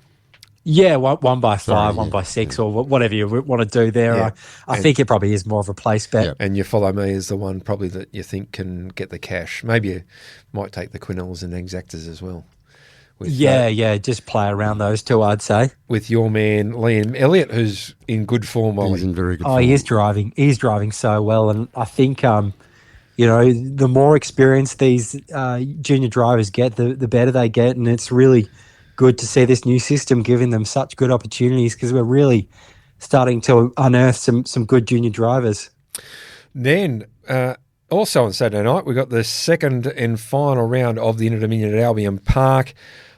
Yeah, 1x5, 1x6, or whatever you want to do there. Yeah. I think it probably is more of a place bet. Yeah. And You Follow Me is the one probably that you think can get the cash. Maybe you might take the Quinellas and Exactors as well. Just play around those two, I'd say. With your man Liam Elliott, who's in good form. He's in very good form. He is driving. He's driving so well, and I think the more experience these junior drivers get, the better they get, and it's really good to see this new system giving them such good opportunities because we're really starting to unearth some good junior drivers. Then, also on Saturday night, we got the second and final round of the Inter-Dominion at Albion Park.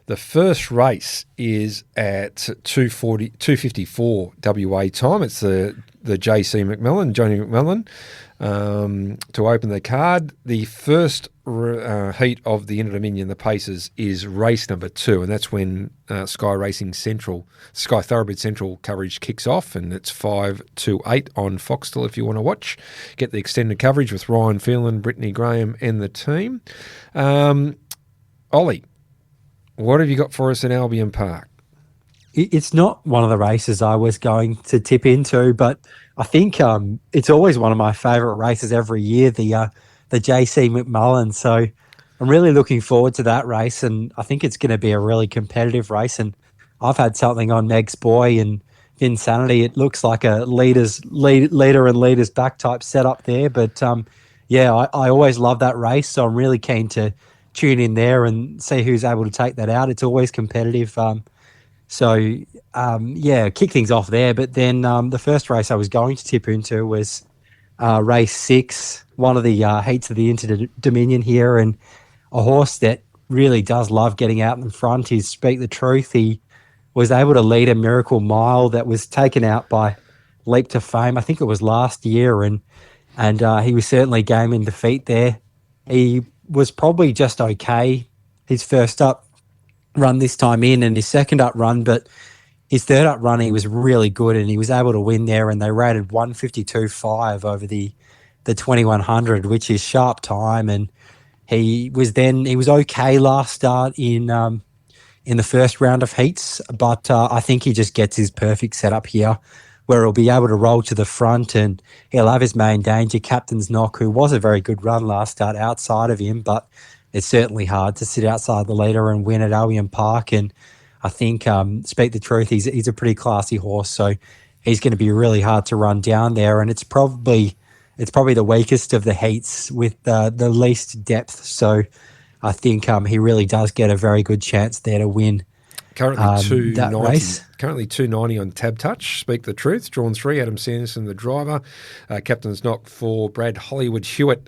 The first race is at 2:54 WA time. It's the JC McMillan, Johnny McMillan, to open the card. The first heat of the Inter-Dominion, the Pacers, is race number 2, and that's when Sky Thoroughbred Central coverage kicks off, and it's 5 to 8 on Foxtel if you want to watch. Get the extended coverage with Ryan Phelan, Brittany Graham and the team. Ollie, what have you got for us in Albion Park? It's not one of the races I was going to tip into, but I think it's always one of my favourite races every year, the JC McMullen. So I'm really looking forward to that race, and I think it's going to be a really competitive race. And I've had something on Meg's Boy and Insanity. It looks like a leader and leaders back type setup there. But I always love that race, so I'm really keen to tune in there and see who's able to take that out. It's always competitive. Kick things off there. But then the first race I was going to tip into was race 6, one of the heats of the Inter-Dominion here, and a horse that really does love getting out in front is Speak the Truth. He was able to lead a Miracle Mile that was taken out by Leap to Fame. I think it was last year, and he was certainly game in defeat there. He was probably just okay his first up run this time in, and his second up run, but his third up run he was really good, and he was able to win there, and they rated 152.5 over the 2100, which is sharp time. And he was okay last start in the first round of heats, but I think he just gets his perfect setup here, where he'll be able to roll to the front, and he'll have his main danger, Captain's Knock, who was a very good run last start outside of him, but it's certainly hard to sit outside the leader and win at Albion Park. And I think Speak the Truth, he's a pretty classy horse, so he's going to be really hard to run down there, and it's probably the weakest of the heats with the least depth. So I think he really does get a very good chance there to win. Currently that race. Currently 290 on Tab Touch. Speak the Truth. Drawn 3. Adam Sanderson, the driver. Captain's Knock for Brad Hollywood Hewitt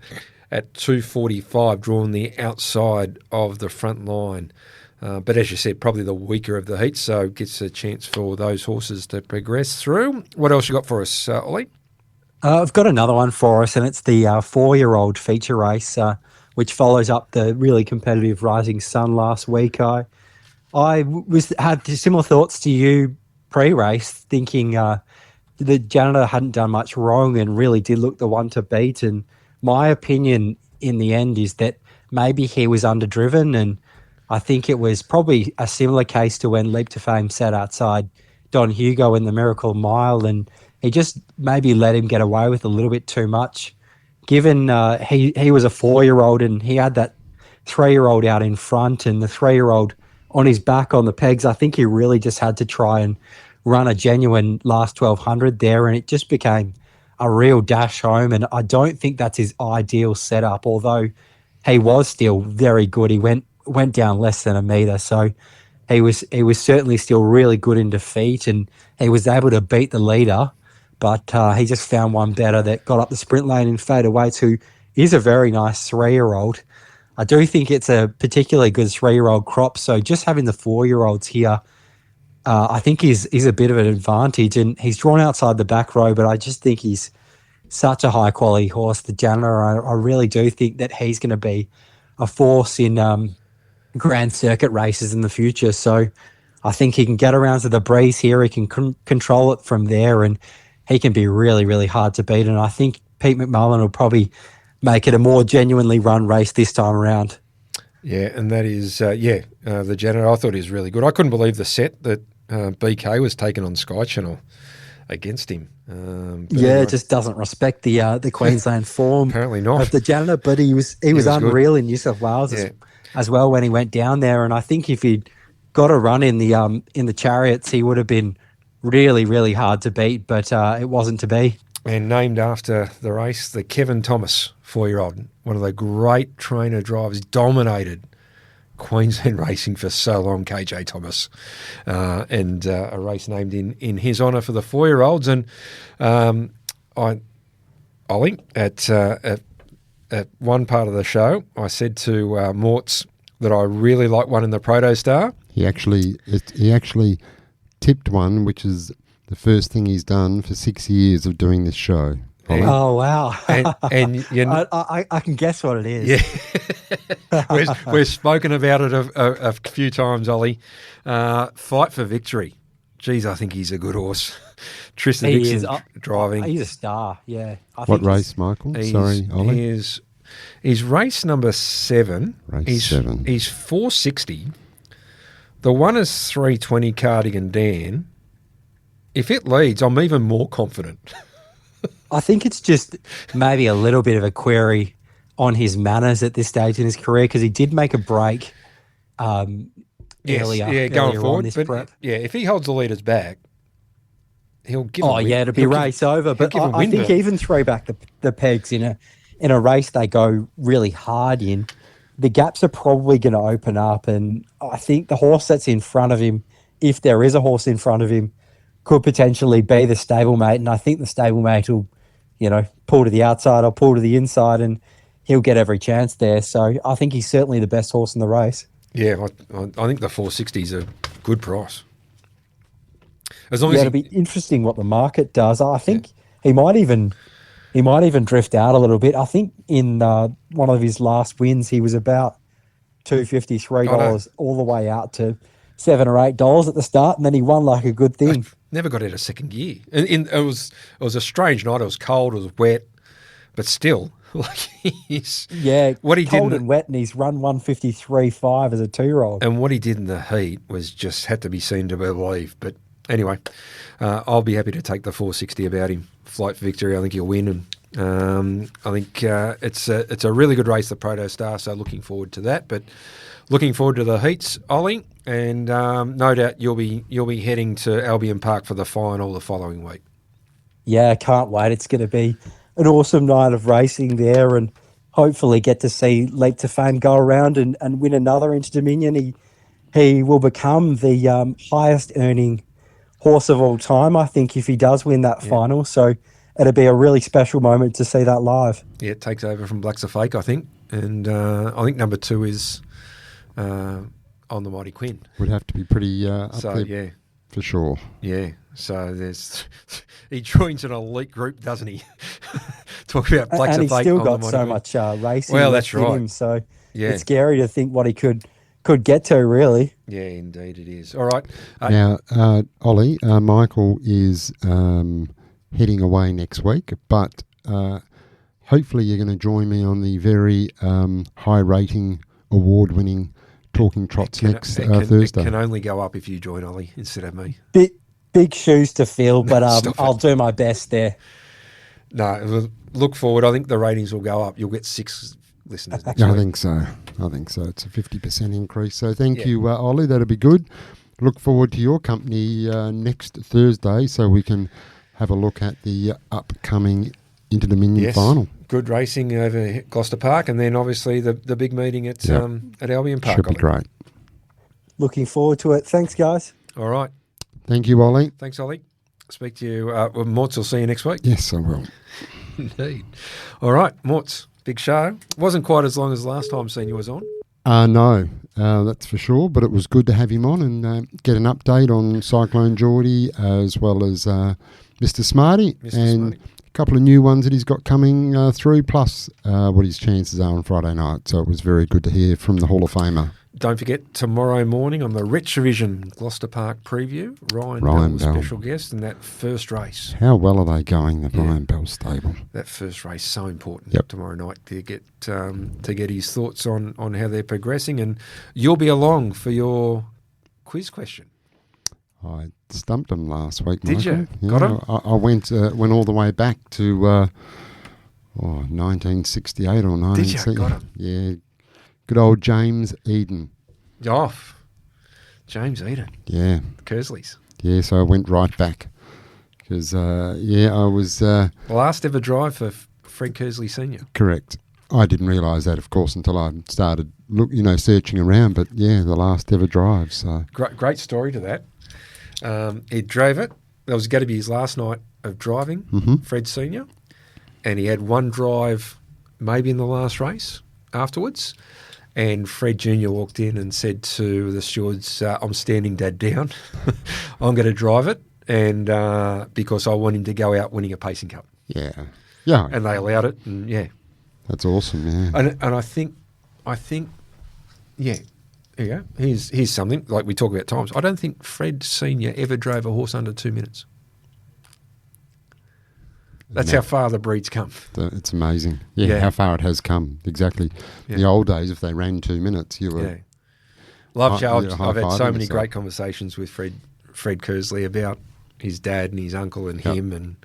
at 245. Drawn the outside of the front line. But as you said, probably the weaker of the heat, so gets a chance for those horses to progress through. What else you got for us, Ollie? I've got another one for us, and it's the 4-year-old feature race, which follows up the really competitive Rising Sun last week. I had similar thoughts to you pre-race, thinking the janitor hadn't done much wrong and really did look the one to beat. And my opinion in the end is that maybe he was underdriven, and I think it was probably a similar case to when Leap to Fame sat outside Don Hugo in the Miracle Mile, and he just maybe let him get away with a little bit too much. Given he was a 4-year-old and he had that 3-year-old out in front and the 3-year-old on his back on the pegs, I think he really just had to try and run a genuine last 1200 there, and it just became a real dash home. And I don't think that's his ideal setup, although he was still very good. He went down less than a metre, so he was certainly still really good in defeat, and he was able to beat the leader, but he just found one better that got up the sprint lane in Fader Waits, who is a very nice 3-year-old. I do think it's a particularly good 3-year-old crop, so just having the 4-year-olds here I think is a bit of an advantage, and he's drawn outside the back row, but I just think he's such a high-quality horse, the janitor. I really do think that he's going to be a force in Grand Circuit races in the future. So I think he can get around to the breeze here. He can control it from there, and he can be really, really hard to beat. And I think Pete McMullen will probably make it a more genuinely run race this time around. Yeah, and that is, the janitor. I thought he was really good. I couldn't believe the set that BK was taken on Sky Channel against him. It just doesn't respect the Queensland form apparently not of the janitor, but he was unreal in New South Wales as well when he went down there. And I think if he'd got a run in the Chariots, he would have been really, really hard to beat, but it wasn't to be. And named after the race, the Kevin Thomas 4-year-old, one of the great trainer drivers, dominated Queensland racing for so long, KJ Thomas, and a race named in his honour for the 4-year-olds. And Ollie, at one part of the show, I said to Morts that I really like one in the Proto Star. He actually tipped one, which is the first thing he's done for 6 years of doing this show. Oh, wow. And you know, I can guess what it is. Yeah. we've spoken about it a few times, Ollie. Fight for Victory. Geez, I think he's a good horse. Tristan Dixon driving. He's a star, yeah. What race, Michael? Sorry, Ollie. He's race number 7. Race 7. He's 460. The one is 320 Cardigan Dan. If it leads, I'm even more confident. I think it's just maybe a little bit of a query on his manners at this stage in his career, because he did make a break earlier going forward. This but prep. Yeah, if he holds the leaders back, he'll give. It'll be race over. But I think even throw back the pegs in a race they go really hard in, the gaps are probably going to open up, and I think the horse that's in front of him, if there is a horse in front of him, could potentially be the stablemate, and I think the stablemate will, pull to the outside or pull to the inside, and he'll get every chance there. So I think he's certainly the best horse in the race. Yeah, I think the 460 is a good price. As long as it'll be interesting what the market does. I think he might even drift out a little bit. I think in one of his last wins, he was about $2.50, $3 all the way out to $7 or $8 at the start, and then he won like a good thing. Never got out of second gear. It was a strange night. It was cold. It was wet, but still, what he cold did and wet, and he's run 153.5 as a 2-year-old. And what he did in the heat was just had to be seen to believe. But anyway, I'll be happy to take the 460 about him. Flight for Victory. I think he'll win, and I think it's a really good race, the Proto Star. So looking forward to that. But looking forward to the heats, Ollie, and no doubt you'll be heading to Albion Park for the final the following week. Yeah, I can't wait. It's going to be an awesome night of racing there, and hopefully get to see Leap to Fame go around and win another Inter Dominion. He will become the highest earning horse of all time, I think, if he does win that final. So it'll be a really special moment to see that live. Yeah, it takes over from Black's a Fake, I think, and I think number 2 is On the Mighty Quinn. Would have to be pretty up there, for sure. Yeah, so he joins an elite group, doesn't he? Talk about Black's and a Fake. He's still got so much racing. Well, that's in right. him, so it's scary to think what he could get to, really. Yeah, indeed it is. All right. Now, Ollie, Michael is heading away next week, but hopefully you're going to join me on the very high-rating, award-winning Talking Trots next Thursday. It can only go up if you join, Ollie, instead of me. Big shoes to fill, but I'll do my best there. No, look forward. I think the ratings will go up. You'll get 6 listeners next week. I think so. It's a 50% increase. So thank you, Ollie. That'll be good. Look forward to your company next Thursday so we can have a look at the upcoming Inter Dominion final. Good racing over Gloucester Park, and then obviously the big meeting at Albion Park. Should be great. Looking forward to it. Thanks, guys. All right. Thank you, Ollie. Thanks, Ollie. Speak to you. Morts, will see you next week. Yes, I will. Indeed. All right, Morts, big show. Wasn't quite as long as last time Senior was on. No, that's for sure, but it was good to have him on and get an update on Cyclone Geordie as well as Mr. Smarty. Smarty. A couple of new ones that he's got coming through, plus what his chances are on Friday night. So it was very good to hear from the Hall of Famer. Don't forget, tomorrow morning on the Retrovision Gloucester Park preview, Ryan Bell, special guest in that first race. How well are they going, the Ryan Bell stable? That first race, so important tomorrow night to get his thoughts on how they're progressing. And you'll be along for your quiz question. I stumped him last week, Did Michael. you? Got him? I went all the way back to 1968 or 1970. Did you? Got him? Yeah. Good old James Eden. Off. James Eden. Yeah. Kersleys. Yeah, so I went right back. Because, I was... last ever drive for Fred Kersley Sr. Correct. I didn't realise that, of course, until I started searching around. But yeah, the last ever drive. So great story to that. He drove it. That was going to be his last night of driving, Fred Senior, and he had one drive, maybe in the last race afterwards. And Fred Jr. walked in and said to the stewards, "I'm standing Dad down. I'm going to drive it, and because I want him to go out winning a pacing cup." Yeah. And they allowed it, and yeah. That's awesome, yeah. And I think, yeah, there you go. Here's something, like we talk about times. I don't think Fred Senior ever drove a horse under 2 minutes. That's how far the breed's come. It's amazing. Yeah, how far it has come, exactly. Yeah. The old days, if they ran 2 minutes, you were... Yeah. Love Joe. I've had so many great conversations with Fred Kersley about his dad and his uncle and him and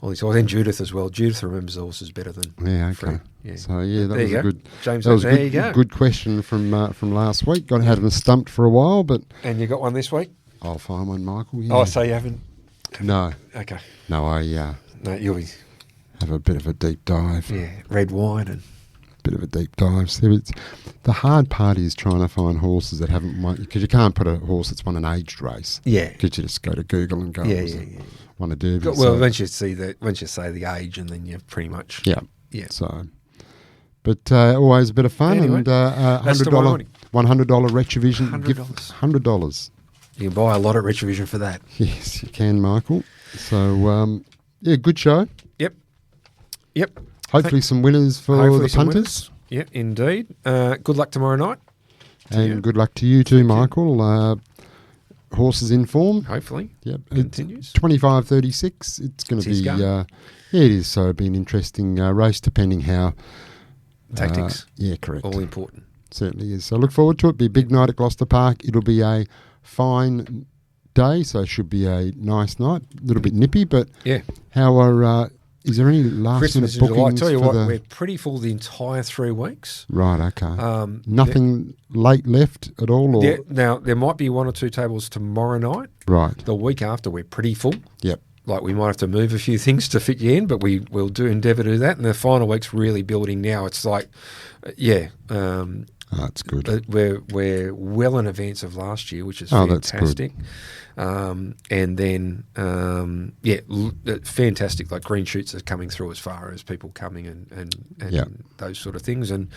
all these horses. And Judith as well. Judith remembers the horses better than Fred. Yeah. So, yeah, that there was you a go. good... James, that was there a you go. good question from last week. Had them stumped for a while, but... And you got one this week? I'll find one, Michael. Yeah. Oh, so you haven't... No. Okay. No, I... No, you'll be... have a bit of a deep dive. Yeah, red wine and... Bit of a deep dive. So the hard part is trying to find horses that haven't won, because you can't put a horse that's won an aged race. Yeah. Because you just go to Google and go, won a Derby. Well, once you say the age, and then you've pretty much... Yeah. Yeah. So, but always a bit of fun. Anyway, and $100 Retrovision gift. $100. You can buy a lot at Retrovision for that. Yes, you can, Michael. So, good show. Yep. Hopefully some winners for the punters. Yeah, indeed. Good luck tomorrow night. And good luck to you too, Michael. Horses in form. Hopefully. Yep. Continues. 25-36. It's going to be... it is. So it'll be an interesting race, depending how... Tactics. Yeah, correct. All important. Certainly is. So look forward to it. Be a big night at Gloucester Park. It'll be a fine day, so it should be a nice night. A little bit nippy, but how are... is there any last minute bookings? I tell you what, we're pretty full the entire 3 weeks. Right, okay. Nothing late left at all? Or? Now, there might be 1 or 2 tables tomorrow night. Right. The week after, we're pretty full. Yep. Like, we might have to move a few things to fit you in, but we'll endeavour to do that. And the final week's really building now. It's like, that's good. We're well in advance of last year, which is fantastic. That's good. And then, fantastic. Like green shoots are coming through as far as people coming and those sort of things. And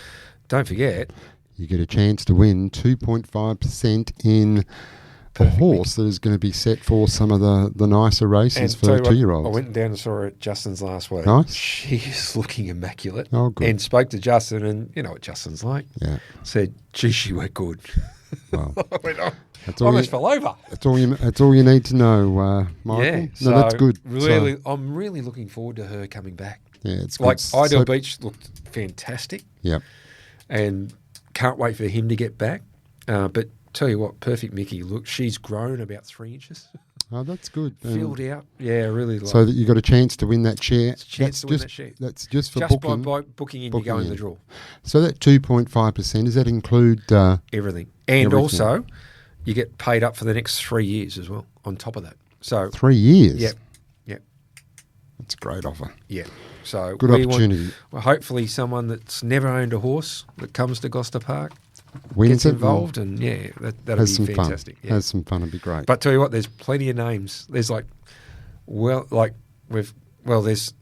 don't forget, you get a chance to win 2.5% in a horse that is going to be set for some of the nicer races for 2-year-olds. I went down and saw her at Justin's last week. Nice. She's looking immaculate. Oh, good. And spoke to Justin, and you know what Justin's like. Yeah. Said, "Gee, she went good." Well, I went, almost fell over. That's all you need to know, Michael. Yeah, no, that's good. Really, I'm really looking forward to her coming back. Yeah, it's like good. Ideal Beach looked fantastic. Yep. And can't wait for him to get back. But tell you what, Perfect Mickey, look, she's grown about 3 inches. Oh, that's good. Filled out. Yeah, really. So that you got a chance to win that share. That's just for booking. By booking in, you go in the draw. So that 2.5%, does that include... everything. And also, you get paid up for the next 3 years as well, on top of that. So 3 years? Yep. That's a great offer. Yeah. So good opportunity. Hopefully someone that's never owned a horse that comes to Gloucester Park gets involved, and that'll be fantastic. Yeah. Has some fun, it'd be great. But tell you what, there's plenty of names. There's it goes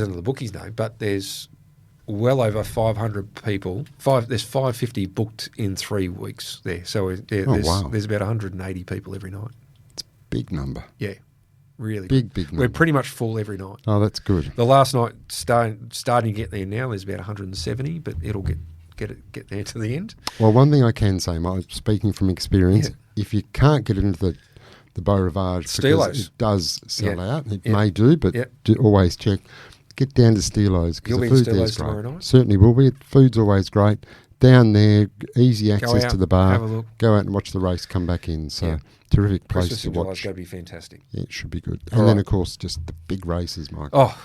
under the bookie's name, but there's well over 500 people. There's 550 booked in 3 weeks there. So there's about 180 people every night. It's a big number. Yeah. Really big number. We're pretty much full every night. Oh, that's good. The last night starting to get there now. There's about 170, but it'll get there to the end. Well, one thing I can say, Mike, speaking from experience, if you can't get it into the Beau Rivage, because it does sell out, it may do, but always check. Get down to Steelo's, because the food there's great. Tomorrow night? Certainly will be. Food's always great. Down there, easy access to the bar. Have a look. Go out and watch the race, come back in. So terrific place Christmas to watch. It's going to be fantastic. Yeah, it should be good. And then, of course, just the big races, Mike. Oh,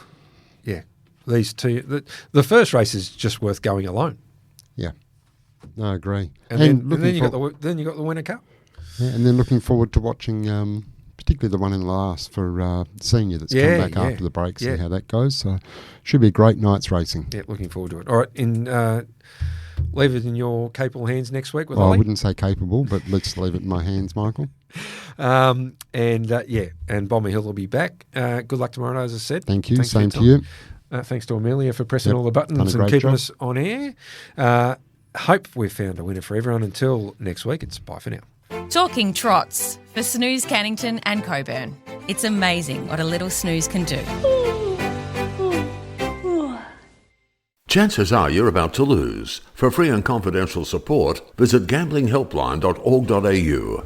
yeah. These two. The first race is just worth going alone. Yeah. No, I agree. And then you got the Winter Cup. Yeah, and then looking forward to watching particularly the one in the last for senior that's Yeah, come back yeah, after the break, see yeah. how that goes. So should be a great night's racing. Yeah, looking forward to it. All right, leave it in your capable hands next week with Well, I Ollie. wouldn't say capable, but let's leave it in my hands, Michael. And Bomber Hill will be back. Good luck tomorrow, as I said. Thank you. Thanks for Same your to time. you. Thanks to Amelia for pressing all the Done buttons a and great keeping job. us on air. Hope we've found a winner for everyone. Until next week, it's bye for now. Talking Trots for Snooze Cannington and Coburn. It's amazing what a little snooze can do. Chances are you're about to lose. For free and confidential support, visit gamblinghelpline.org.au.